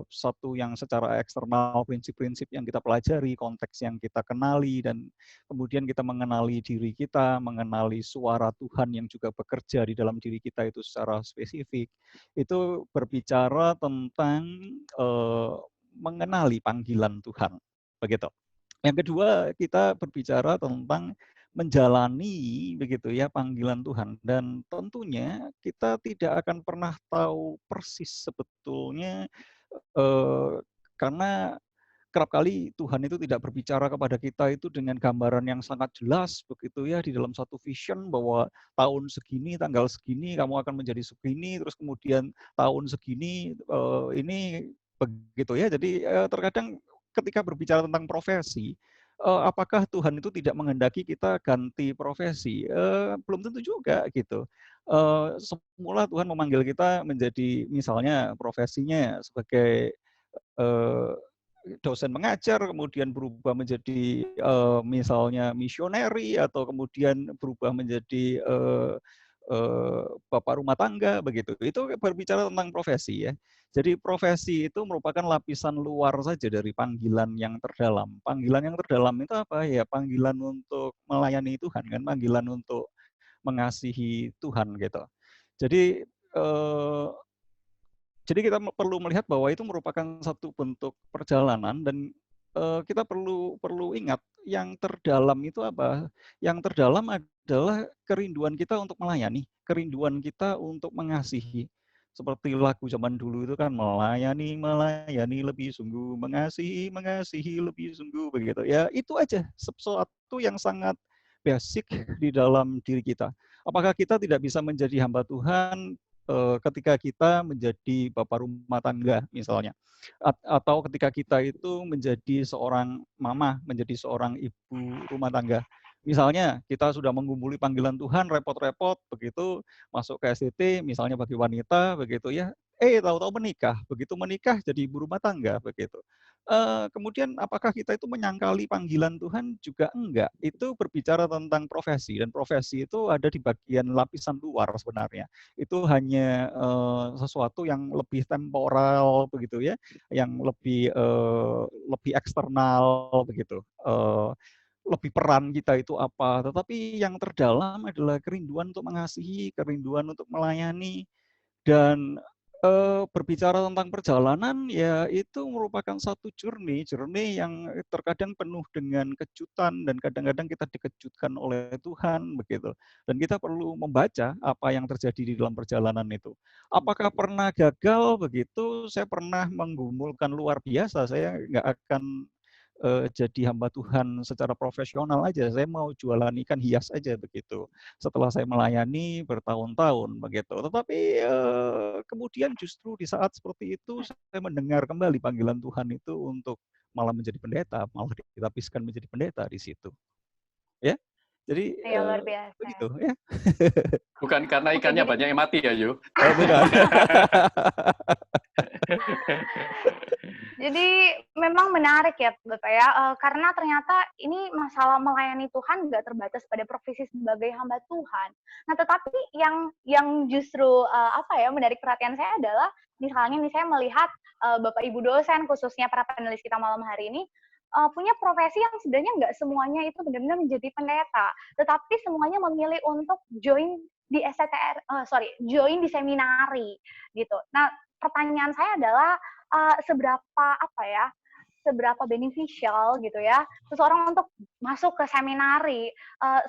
satu yang secara eksternal, prinsip-prinsip yang kita pelajari, konteks yang kita kenali, dan kemudian kita mengenali diri kita, mengenali suara Tuhan yang juga bekerja di dalam diri kita itu secara spesifik. Itu berbicara tentang mengenali panggilan Tuhan. Begitu. Yang kedua, kita berbicara tentang menjalani begitu ya panggilan Tuhan, dan tentunya kita tidak akan pernah tahu persis sebetulnya karena kerap kali Tuhan itu tidak berbicara kepada kita itu dengan gambaran yang sangat jelas begitu ya, di dalam satu vision bahwa tahun segini, tanggal segini kamu akan menjadi segini, terus kemudian tahun segini ini begitu ya. Jadi terkadang ketika berbicara tentang profesi, apakah Tuhan itu tidak menghendaki kita ganti profesi? Belum tentu juga gitu. Semula Tuhan memanggil kita menjadi misalnya profesinya sebagai dosen mengajar, kemudian berubah menjadi misalnya misioneri, atau kemudian berubah menjadi bapak rumah tangga begitu. Itu berbicara tentang profesi ya. Jadi profesi itu merupakan lapisan luar saja dari panggilan yang terdalam. Panggilan yang terdalam itu apa ya? Panggilan untuk melayani Tuhan kan, panggilan untuk mengasihi Tuhan gitu. Jadi kita perlu melihat bahwa itu merupakan satu bentuk perjalanan, dan kita perlu ingat yang terdalam itu apa? Yang terdalam adalah kerinduan kita untuk melayani, kerinduan kita untuk mengasihi. Seperti lagu zaman dulu itu kan, melayani, melayani lebih sungguh, mengasihi, mengasihi lebih sungguh begitu. Ya, itu aja sesuatu yang sangat basic di dalam diri kita. Apakah kita tidak bisa menjadi hamba Tuhan ketika kita menjadi bapak rumah tangga misalnya, atau ketika kita itu menjadi seorang mama, menjadi seorang ibu rumah tangga. Misalnya kita sudah mengumpuli panggilan Tuhan, repot-repot begitu masuk ke STT misalnya bagi wanita begitu ya, tahu-tahu menikah, begitu menikah jadi ibu rumah tangga begitu. Kemudian apakah kita itu menyangkali panggilan Tuhan? Juga enggak. Itu berbicara tentang profesi, dan profesi itu ada di bagian lapisan luar sebenarnya. Itu hanya sesuatu yang lebih temporal begitu ya, yang lebih eksternal begitu. Lebih peran kita itu apa, tetapi yang terdalam adalah kerinduan untuk mengasihi, kerinduan untuk melayani, dan berbicara tentang perjalanan, ya itu merupakan satu journey yang terkadang penuh dengan kejutan, dan kadang-kadang kita dikejutkan oleh Tuhan begitu. Dan kita perlu membaca apa yang terjadi di dalam perjalanan itu. Apakah pernah gagal begitu? Saya pernah menggumulkan luar biasa, saya nggak akan jadi hamba Tuhan secara profesional aja, saya mau jualan ikan hias aja begitu. Setelah saya melayani bertahun-tahun begitu. Tetapi kemudian justru di saat seperti itu saya mendengar kembali panggilan Tuhan itu untuk malah menjadi pendeta, malah ditapiskan menjadi pendeta di situ. Ya. Jadi Ya, luar biasa. begitu ya. Bukan karena ikannya banyak yang mati ya, Yu? Oh, bukan. Jadi memang menarik ya Bapak ya, karena ternyata ini masalah melayani Tuhan nggak terbatas pada profesi sebagai hamba Tuhan. Nah, tetapi yang justru menarik perhatian saya adalah misalnya nih saya melihat Bapak Ibu dosen, khususnya para panelis kita malam hari ini, punya profesi yang sebenarnya nggak semuanya itu benar-benar menjadi pendeta, tetapi semuanya memilih untuk join di join di seminari gitu. Nah, pertanyaan saya adalah seberapa beneficial gitu ya seseorang untuk masuk ke seminari,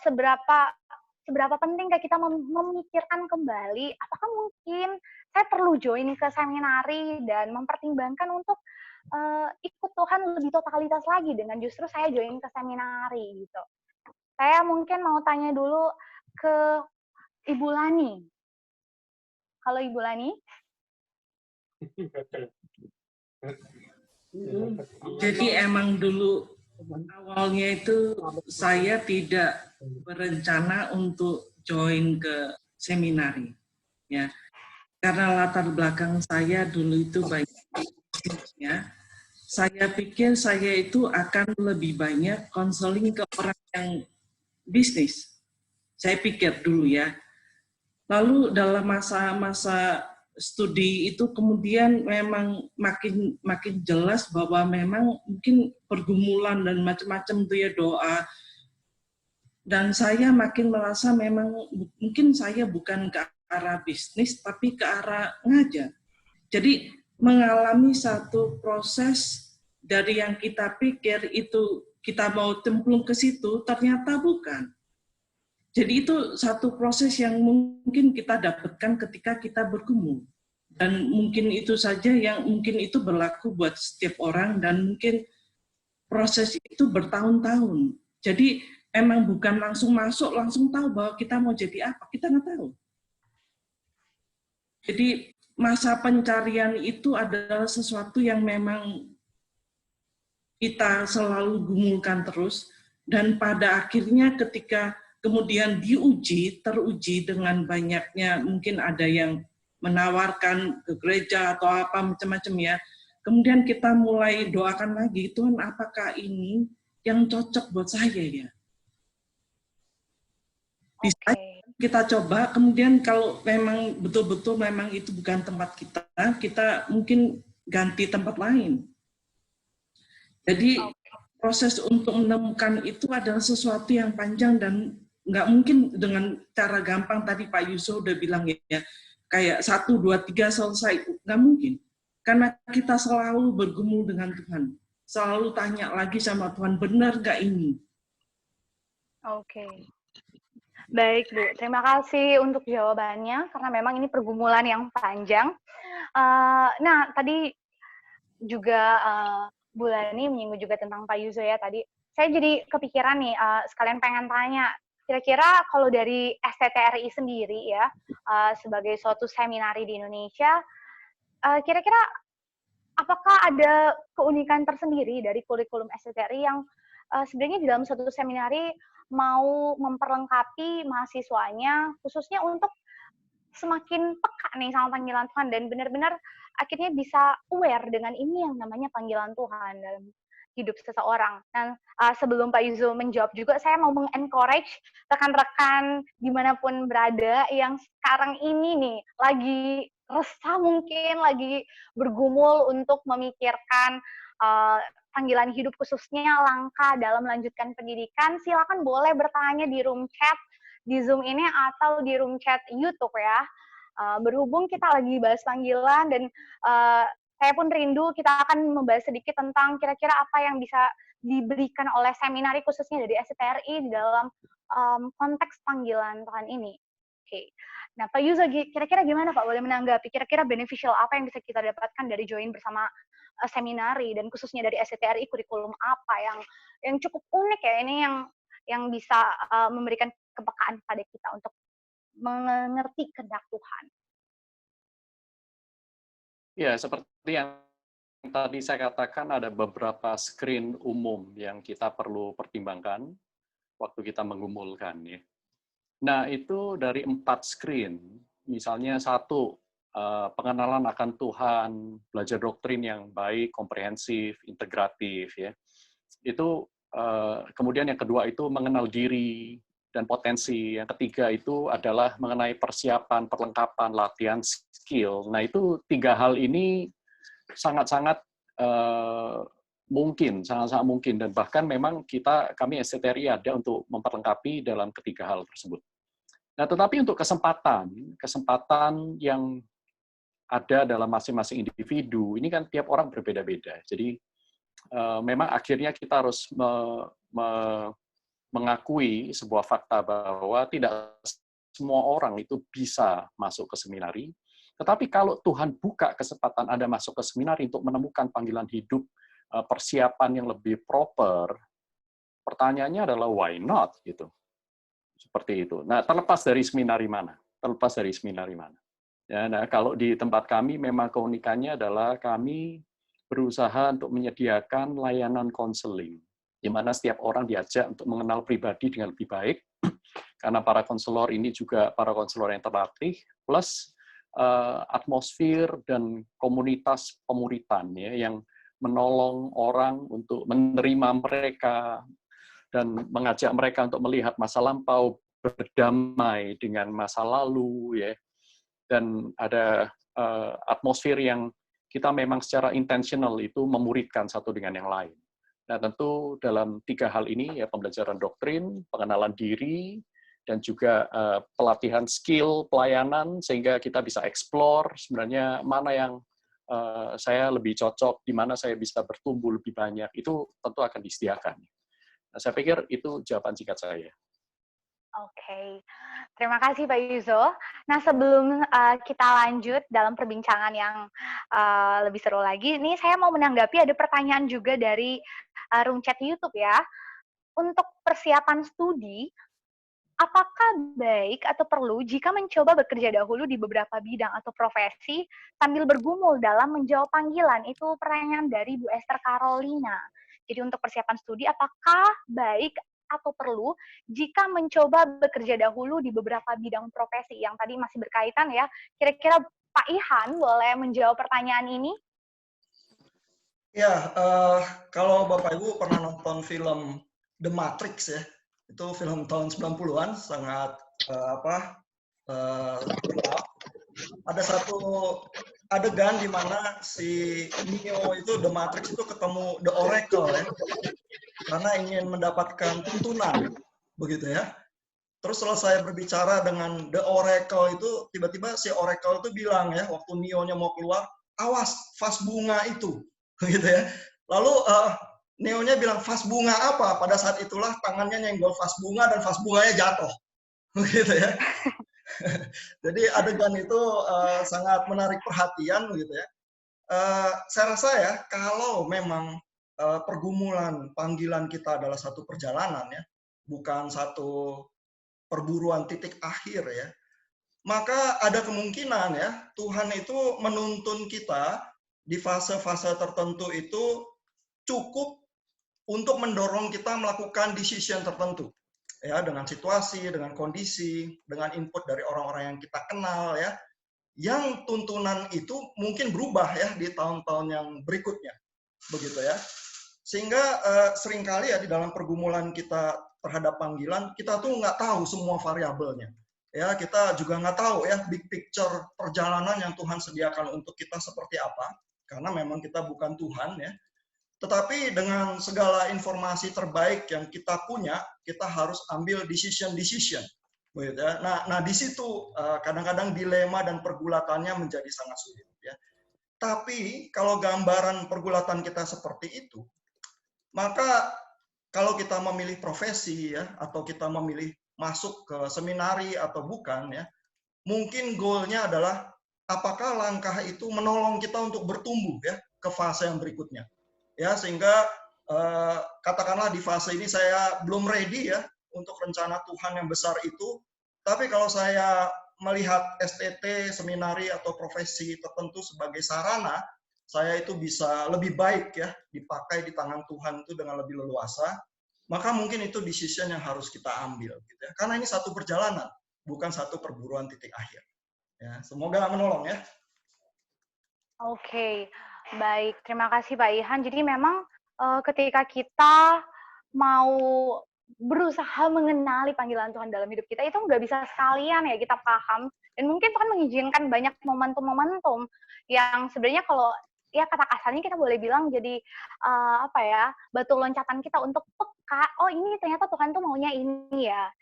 seberapa penting kita memikirkan kembali apakah mungkin saya perlu join ke seminari dan mempertimbangkan untuk ikut Tuhan lebih totalitas lagi dengan justru saya join ke seminari gitu. Saya mungkin mau tanya dulu ke Ibu Lani. Halo Ibu Lani. Jadi emang dulu awalnya itu saya tidak berencana untuk join ke seminari, ya. Karena latar belakang saya dulu itu banyak bisnisnya, saya pikir saya itu akan lebih banyak konseling ke orang yang bisnis. Saya pikir dulu ya. Lalu dalam masa-masa studi itu kemudian memang makin jelas bahwa memang mungkin pergumulan dan macam-macam itu ya, doa. Dan saya makin merasa memang mungkin saya bukan ke arah bisnis tapi ke arah ngajar. Jadi mengalami satu proses dari yang kita pikir itu kita mau cemplung ke situ, ternyata bukan. Jadi itu satu proses yang mungkin kita dapatkan ketika kita bergumul. Dan mungkin itu saja yang mungkin itu berlaku buat setiap orang dan mungkin proses itu bertahun-tahun. Jadi emang bukan langsung masuk, langsung tahu bahwa kita mau jadi apa, kita nggak tahu. Jadi masa pencarian itu adalah sesuatu yang memang kita selalu gumulkan terus, dan pada akhirnya ketika kemudian teruji dengan banyaknya, mungkin ada yang menawarkan ke gereja atau apa macam-macam ya, kemudian kita mulai doakan lagi, Tuhan apakah ini yang cocok buat saya ya? Bisa kita coba, kemudian kalau memang betul-betul memang itu bukan tempat kita mungkin ganti tempat lain. Jadi proses untuk menemukan itu adalah sesuatu yang panjang dan nggak mungkin dengan cara gampang. Tadi Pak Yusuf udah bilang ya, kayak 1, 2, 3 selesai, nggak mungkin. Karena kita selalu bergumul dengan Tuhan, selalu tanya lagi sama Tuhan, benar nggak ini? Oke. Baik, Bu. Terima kasih untuk jawabannya, karena memang ini pergumulan yang panjang. Nah, tadi juga Bu Lani menyinggung juga tentang Pak Yuzo ya tadi. Saya jadi kepikiran nih, sekalian pengen tanya, kira-kira kalau dari STTRI sendiri ya, sebagai suatu seminari di Indonesia, kira-kira apakah ada keunikan tersendiri dari kurikulum STTRI yang sebenarnya di dalam suatu seminari mau memperlengkapi mahasiswanya, khususnya untuk semakin peka nih sama panggilan Tuhan dan benar-benar akhirnya bisa aware dengan ini yang namanya panggilan Tuhan dalam hidup seseorang. Dan sebelum Pak Yuzo menjawab juga, saya mau meng-encourage rekan-rekan dimanapun berada yang sekarang ini nih lagi resah mungkin, lagi bergumul untuk memikirkan panggilan hidup khususnya langkah dalam melanjutkan pendidikan, silakan boleh bertanya di room chat di Zoom ini atau di room chat YouTube ya. Berhubung kita lagi bahas panggilan dan saya pun rindu, kita akan membahas sedikit tentang kira-kira apa yang bisa diberikan oleh seminari khususnya dari STTRI di dalam konteks panggilan Tuhan ini. Oke. Nah, Pak Yuzo, kira-kira gimana Pak? Boleh menanggapi kira-kira beneficial apa yang bisa kita dapatkan dari join bersama seminari dan khususnya dari STTRI, kurikulum apa yang cukup unik ya ini yang bisa memberikan kepekaan pada kita untuk mengerti kehendak Tuhan. Ya, seperti yang tadi saya katakan, ada beberapa screen umum yang kita perlu pertimbangkan waktu kita menggumulkan. Ya. Nah, itu dari 4 screen, misalnya 1, pengenalan akan Tuhan, belajar doktrin yang baik, komprehensif, integratif. Ya. Itu kemudian yang kedua itu mengenal diri dan potensi. Yang ketiga itu adalah mengenai persiapan, perlengkapan, latihan, skill. Nah, itu 3 hal ini sangat-sangat mungkin, sangat-sangat mungkin. Dan bahkan memang kami STTRI ada untuk memperlengkapi dalam ketiga hal tersebut. Nah, tetapi untuk kesempatan yang ada dalam masing-masing individu, ini kan tiap orang berbeda-beda. Jadi, memang akhirnya kita harus mengakui sebuah fakta bahwa tidak semua orang itu bisa masuk ke seminari, tetapi kalau Tuhan buka kesempatan Anda masuk ke seminari untuk menemukan panggilan hidup, persiapan yang lebih proper, pertanyaannya adalah why not gitu. Seperti itu. Nah, terlepas dari seminari mana? Ya, nah, kalau di tempat kami memang keunikannya adalah kami berusaha untuk menyediakan layanan konseling, di mana setiap orang diajak untuk mengenal pribadi dengan lebih baik. karena para konselor ini juga para konselor yang terlatih, plus atmosfer dan komunitas pemuritan ya, yang menolong orang untuk menerima mereka dan mengajak mereka untuk melihat masa lampau, berdamai dengan masa lalu ya, dan ada atmosfer yang kita memang secara intentional itu memuridkan satu dengan yang lain. Nah, tentu dalam 3 hal ini ya, pembelajaran doktrin, pengenalan diri, dan juga pelatihan skill pelayanan, sehingga kita bisa explore sebenarnya mana yang saya lebih cocok, di mana saya bisa bertumbuh lebih banyak, itu tentu akan disediakan. Nah, saya pikir itu jawaban singkat saya. Oke, terima kasih Pak Yuzo. Nah, sebelum kita lanjut dalam perbincangan yang lebih seru lagi, ini saya mau menanggapi ada pertanyaan juga dari room chat YouTube ya. Untuk persiapan studi, apakah baik atau perlu jika mencoba bekerja dahulu di beberapa bidang atau profesi sambil bergumul dalam menjawab panggilan? Itu pertanyaan dari Bu Esther Carolina. Jadi untuk persiapan studi, apakah baik atau perlu jika mencoba bekerja dahulu di beberapa bidang profesi? Yang tadi masih berkaitan ya, kira-kira Pak Ihan boleh menjawab pertanyaan ini? Ya, kalau Bapak Ibu pernah nonton film The Matrix ya, itu film tahun 90-an, sangat gelap. Ada satu adegan di mana si Neo itu, The Matrix itu ketemu The Oracle ya, karena ingin mendapatkan tuntunan, begitu ya. Terus selesai berbicara dengan The Oracle itu, tiba-tiba si Oracle itu bilang ya, waktu Neo-nya mau keluar, awas, vas bunga itu, gitu ya. Lalu Neo-nya bilang, vas bunga apa? Pada saat itulah tangannya nyenggol vas bunga dan vas bunganya jatuh, gitu ya. Jadi adegan itu sangat menarik perhatian, gitu ya. Saya rasa ya, kalau memang pergumulan panggilan kita adalah satu perjalanan ya, bukan satu perburuan titik akhir ya, maka ada kemungkinan ya Tuhan itu menuntun kita di fase-fase tertentu itu cukup untuk mendorong kita melakukan decision tertentu ya, dengan situasi, dengan kondisi, dengan input dari orang-orang yang kita kenal ya, yang tuntunan itu mungkin berubah ya di tahun-tahun yang berikutnya, begitu ya. Sehingga seringkali ya di dalam pergumulan kita terhadap panggilan, kita tuh nggak tahu semua variabelnya. Ya, kita juga nggak tahu ya big picture perjalanan yang Tuhan sediakan untuk kita seperti apa, karena memang kita bukan Tuhan ya. Tetapi dengan segala informasi terbaik yang kita punya, kita harus ambil decision. Begitu ya. Nah di situ kadang-kadang dilema dan pergulatannya menjadi sangat sulit ya. Tapi kalau gambaran pergulatan kita seperti itu, maka kalau kita memilih profesi ya, atau kita memilih masuk ke seminari atau bukan ya, mungkin goalnya adalah apakah langkah itu menolong kita untuk bertumbuh ya ke fase yang berikutnya ya, sehingga katakanlah di fase ini saya belum ready ya untuk rencana Tuhan yang besar itu, tapi kalau saya melihat STT, seminari atau profesi tertentu sebagai sarana, saya itu bisa lebih baik ya dipakai di tangan Tuhan itu dengan lebih leluasa, maka mungkin itu decision yang harus kita ambil gitu ya. Karena ini satu perjalanan, bukan satu perburuan titik akhir. Ya, semoga menolong ya. Oke, baik. Terima kasih Pak Ihan. Jadi memang ketika kita mau berusaha mengenali panggilan Tuhan dalam hidup kita, itu nggak bisa sekalian ya kita paham. Dan mungkin Tuhan mengizinkan banyak momentum-momentum yang sebenarnya kalau ya kata kasarnya kita boleh bilang jadi batu loncatan kita untuk peka, oh ini ternyata Tuhan tuh maunya ini ya,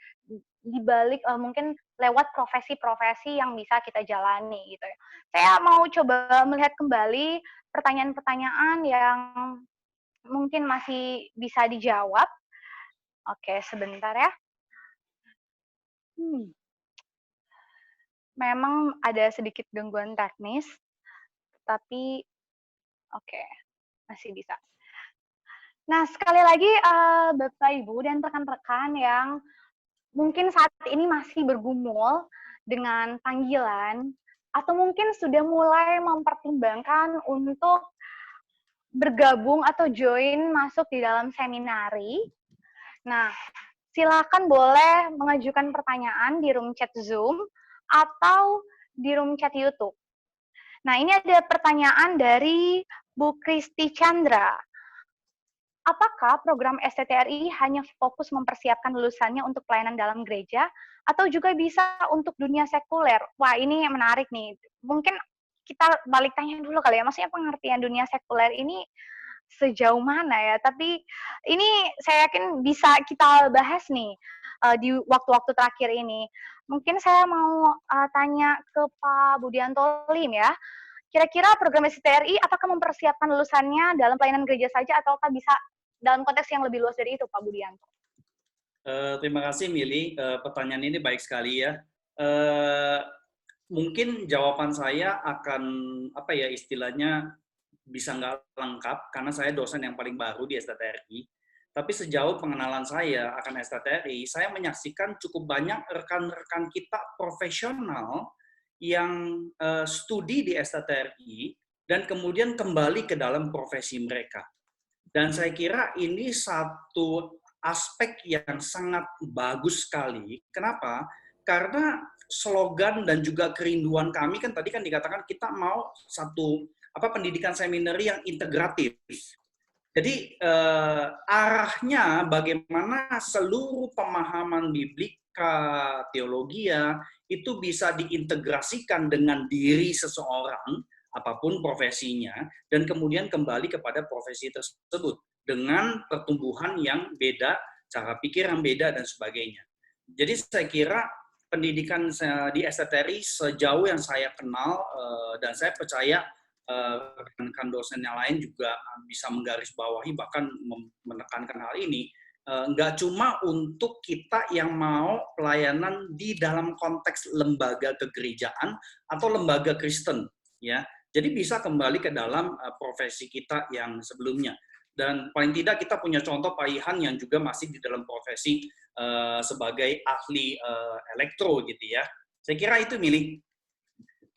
dibalik mungkin lewat profesi-profesi yang bisa kita jalani gitu ya. Saya mau coba melihat kembali pertanyaan-pertanyaan yang mungkin masih bisa dijawab. Oke, sebentar ya. Memang ada sedikit gangguan teknis, tapi oke, masih bisa. Nah, sekali lagi Bapak, Ibu, dan rekan-rekan yang mungkin saat ini masih bergumul dengan panggilan, atau mungkin sudah mulai mempertimbangkan untuk bergabung atau join masuk di dalam seminari. Nah, silakan boleh mengajukan pertanyaan di room chat Zoom atau di room chat YouTube. Nah, ini ada pertanyaan dari Bu Kristi Chandra. Apakah program STTRI hanya fokus mempersiapkan lulusannya untuk pelayanan dalam gereja, atau juga bisa untuk dunia sekuler? Wah, ini menarik nih. Mungkin kita balik tanya dulu kali ya, maksudnya pengertian dunia sekuler ini sejauh mana ya? Tapi ini saya yakin bisa kita bahas nih di waktu-waktu terakhir ini. Mungkin saya mau tanya ke Pak Budianto Lim ya. Kira-kira program STTRI apakah mempersiapkan lulusannya dalam pelayanan gereja saja, ataukah bisa dalam konteks yang lebih luas dari itu, Pak Budianto? Terima kasih, Mili. Pertanyaan ini baik sekali ya. Mungkin jawaban saya akan apa ya istilahnya bisa nggak lengkap karena saya dosen yang paling baru di STTRI. Tapi sejauh pengenalan saya akan STTRI, saya menyaksikan cukup banyak rekan-rekan kita profesional yang studi di STTRI dan kemudian kembali ke dalam profesi mereka. Dan saya kira ini satu aspek yang sangat bagus sekali. Kenapa? Karena slogan dan juga kerinduan kami kan tadi kan dikatakan kita mau satu pendidikan seminari yang integratif. Jadi arahnya bagaimana seluruh pemahaman biblika, teologia itu bisa diintegrasikan dengan diri seseorang apapun profesinya, dan kemudian kembali kepada profesi tersebut dengan pertumbuhan yang beda, cara pikir yang beda, dan sebagainya. Jadi saya kira pendidikan di STTRI sejauh yang saya kenal, dan saya percaya rekan-rekan dosen yang lain juga bisa menggarisbawahi, bahkan menekankan hal ini, nggak cuma untuk kita yang mau pelayanan di dalam konteks lembaga kegerejaan atau lembaga Kristen, ya. Jadi bisa kembali ke dalam profesi kita yang sebelumnya. Dan paling tidak kita punya contoh Pak Ihan yang juga masih di dalam profesi sebagai ahli elektro gitu ya. Saya kira itu, Mili.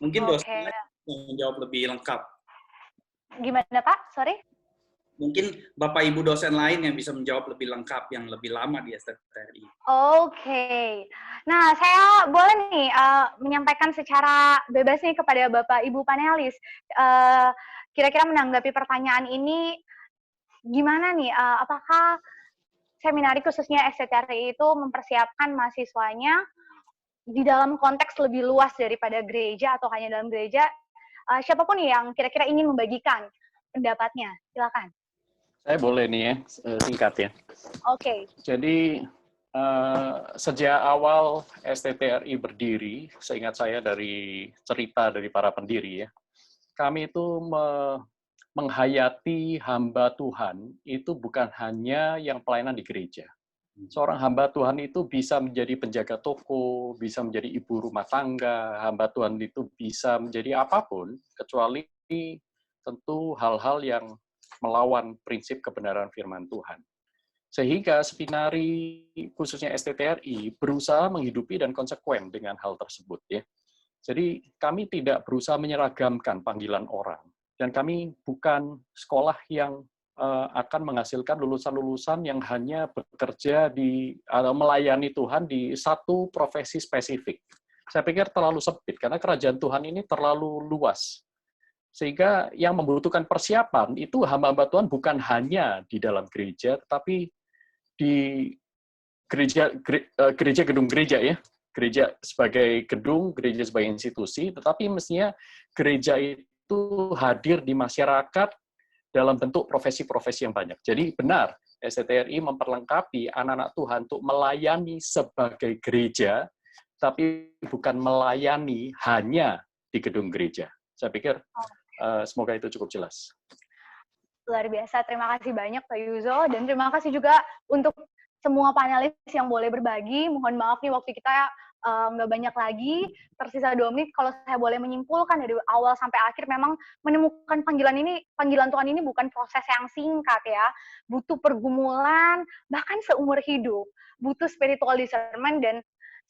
Mungkin dosennya menjawab lebih lengkap. Gimana Pak? Sorry? Mungkin Bapak Ibu dosen lain yang bisa menjawab lebih lengkap, yang lebih lama di STTRI. Oke. Nah, saya boleh nih menyampaikan secara bebas nih kepada Bapak Ibu panelis. Kira-kira menanggapi pertanyaan ini, gimana nih? Apakah seminari khususnya STTRI itu mempersiapkan mahasiswanya di dalam konteks lebih luas daripada gereja atau hanya dalam gereja? Siapapun yang kira-kira ingin membagikan pendapatnya, silakan. Saya boleh nih ya, singkat ya. Oke. Jadi sejak awal STTRI berdiri, seingat saya dari cerita dari para pendiri ya, kami itu menghayati hamba Tuhan itu bukan hanya yang pelayanan di gereja. Seorang hamba Tuhan itu bisa menjadi penjaga toko, bisa menjadi ibu rumah tangga, hamba Tuhan itu bisa menjadi apapun, kecuali tentu hal-hal yang melawan prinsip kebenaran firman Tuhan. Sehingga seminari, khususnya STTRI, berusaha menghidupi dan konsekuen dengan hal tersebut. Ya. Jadi kami tidak berusaha menyeragamkan panggilan orang. Dan kami bukan sekolah yang akan menghasilkan lulusan-lulusan yang hanya bekerja atau melayani Tuhan di satu profesi spesifik. Saya pikir terlalu sempit, karena kerajaan Tuhan ini terlalu luas. Sehingga yang membutuhkan persiapan itu hamba-hamba Tuhan bukan hanya di dalam gereja, tetapi di gereja gedung gereja ya, gereja sebagai gedung, gereja sebagai institusi, tetapi mestinya gereja itu hadir di masyarakat dalam bentuk profesi-profesi yang banyak. Jadi benar, STTRI memperlengkapi anak-anak Tuhan untuk melayani sebagai gereja, tapi bukan melayani hanya di gedung gereja. Saya pikir semoga itu cukup jelas. Luar biasa, terima kasih banyak Pak Yuzo, dan terima kasih juga untuk semua panelis yang boleh berbagi. Mohon maaf nih waktu kita nggak banyak lagi, tersisa 2 menit. Kalau saya boleh menyimpulkan dari awal sampai akhir, memang menemukan panggilan Tuhan ini bukan proses yang singkat ya, butuh pergumulan, bahkan seumur hidup, butuh spiritual discernment, dan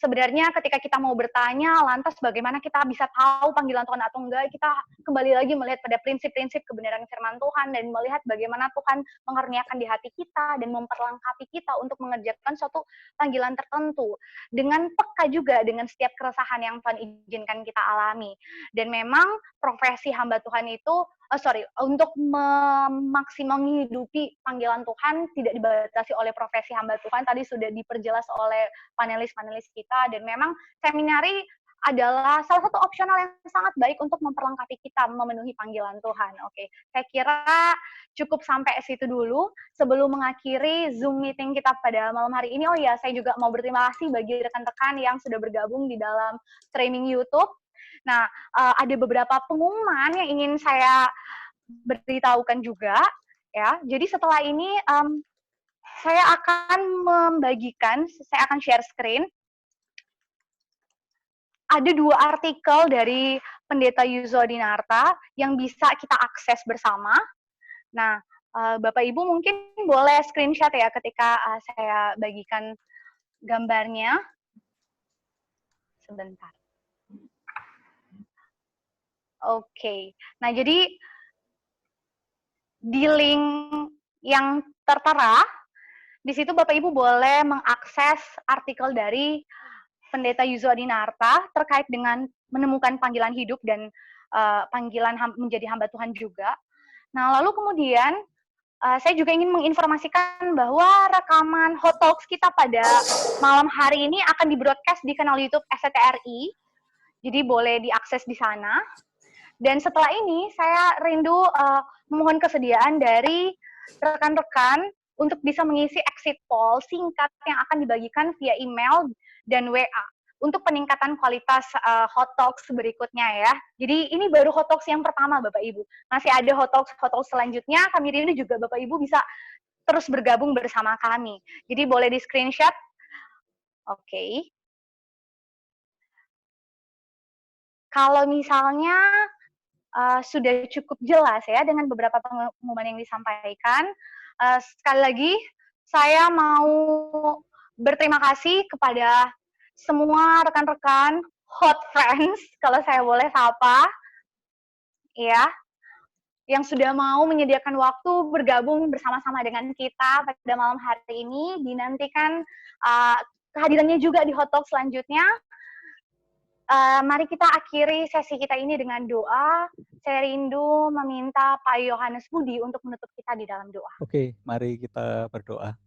sebenarnya ketika kita mau bertanya, lantas bagaimana kita bisa tahu panggilan Tuhan atau enggak, kita kembali lagi melihat pada prinsip-prinsip kebenaran firman Tuhan dan melihat bagaimana Tuhan mengaruniakan di hati kita dan memperlengkapi kita untuk mengerjakan suatu panggilan tertentu. Dengan peka juga dengan setiap keresahan yang Tuhan izinkan kita alami. Dan memang profesi hamba Tuhan itu, untuk memaksimal menghidupi panggilan Tuhan tidak dibatasi oleh profesi hamba Tuhan. Tadi sudah diperjelas oleh panelis-panelis kita, dan memang seminari adalah salah satu opsional yang sangat baik untuk memperlengkapi kita memenuhi panggilan Tuhan. Oke, saya kira cukup sampai situ dulu sebelum mengakhiri Zoom meeting kita pada malam hari ini. Oh ya, saya juga mau berterima kasih bagi rekan-rekan yang sudah bergabung di dalam streaming YouTube. Nah, ada beberapa pengumuman yang ingin saya beritahukan juga, ya. Jadi setelah ini saya akan saya akan share screen. Ada 2 artikel dari Pendeta Yuzo Dinarta yang bisa kita akses bersama. Nah, Bapak Ibu mungkin boleh screenshot ya ketika saya bagikan gambarnya. Sebentar. Oke. Nah, jadi di link yang tertera, di situ Bapak Ibu boleh mengakses artikel dari Pendeta Yuzo Dinarta terkait dengan menemukan panggilan hidup dan panggilan menjadi hamba Tuhan juga. Nah, lalu kemudian saya juga ingin menginformasikan bahwa rekaman Hot Talks kita pada malam hari ini akan di-broadcast di kanal YouTube SCTRI. Jadi boleh diakses di sana. Dan setelah ini saya rindu memohon kesediaan dari rekan-rekan untuk bisa mengisi exit poll singkat yang akan dibagikan via email dan WA untuk peningkatan kualitas Hot Talks berikutnya ya. Jadi ini baru Hot Talks yang pertama Bapak Ibu. Masih ada Hot Talks selanjutnya, kami rindu juga Bapak Ibu bisa terus bergabung bersama kami. Jadi boleh di screenshot. Oke. Kalau misalnya sudah cukup jelas ya dengan beberapa pengumuman yang disampaikan. Sekali lagi, saya mau berterima kasih kepada semua rekan-rekan Hot Friends, kalau saya boleh sapa, ya, yang sudah mau menyediakan waktu bergabung bersama-sama dengan kita pada malam hari ini. Dinantikan kehadirannya juga di Hot Talk selanjutnya. Mari kita akhiri sesi kita ini dengan doa. Saya rindu meminta Pak Yohanes Budi untuk menutup kita di dalam doa. Oke, mari kita berdoa.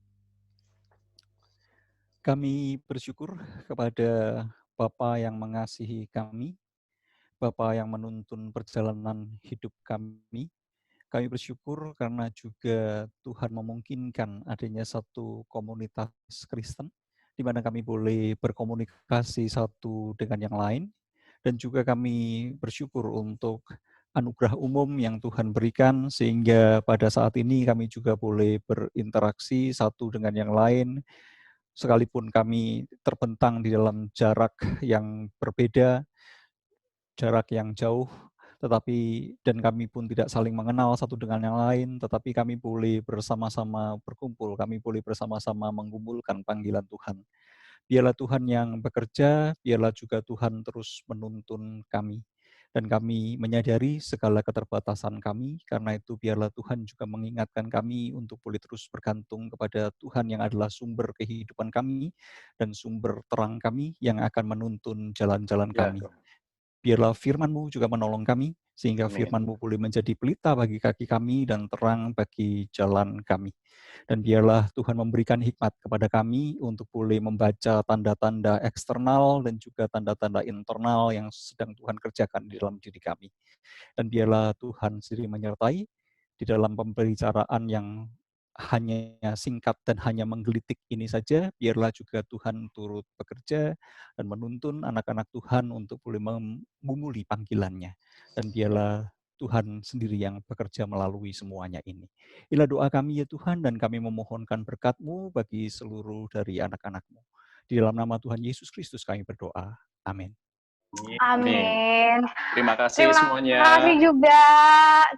Kami bersyukur kepada Bapa yang mengasihi kami, Bapa yang menuntun perjalanan hidup kami. Kami bersyukur karena juga Tuhan memungkinkan adanya satu komunitas Kristen di mana kami boleh berkomunikasi satu dengan yang lain, dan juga kami bersyukur untuk anugerah umum yang Tuhan berikan sehingga pada saat ini kami juga boleh berinteraksi satu dengan yang lain, sekalipun kami terbentang di dalam jarak yang berbeda, jarak yang jauh, dan kami pun tidak saling mengenal satu dengan yang lain, tetapi kami boleh bersama-sama berkumpul, kami boleh bersama-sama menggumulkan panggilan Tuhan. Biarlah Tuhan yang bekerja, biarlah juga Tuhan terus menuntun kami. Dan kami menyadari segala keterbatasan kami, karena itu biarlah Tuhan juga mengingatkan kami untuk boleh terus bergantung kepada Tuhan yang adalah sumber kehidupan kami dan sumber terang kami yang akan menuntun jalan-jalan kami. Biarlah firman-Mu juga menolong kami, sehingga firman-Mu boleh menjadi pelita bagi kaki kami dan terang bagi jalan kami. Dan biarlah Tuhan memberikan hikmat kepada kami untuk boleh membaca tanda-tanda eksternal dan juga tanda-tanda internal yang sedang Tuhan kerjakan di dalam diri kami. Dan biarlah Tuhan sendiri menyertai di dalam pembicaraan yang hanya singkat dan hanya menggelitik ini saja, biarlah juga Tuhan turut bekerja dan menuntun anak-anak Tuhan untuk boleh memumuli panggilannya. Dan biarlah Tuhan sendiri yang bekerja melalui semuanya ini. Inilah doa kami ya Tuhan, dan kami memohonkan berkat-Mu bagi seluruh dari anak-anak-Mu. Di dalam nama Tuhan Yesus Kristus kami berdoa. Amin. Amin. Terima kasih semuanya. Terima kasih juga.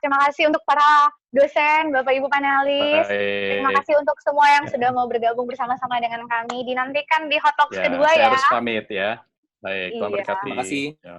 Terima kasih untuk para dosen, Bapak Ibu panelis. Terima Baik. kasih untuk semua yang sudah mau bergabung bersama-sama dengan kami. Dinantikan di Hot Talks Ya, kedua saya ya. harus pamit ya. Baik, Tuhan Iya. berkati. Terima kasih. Ya.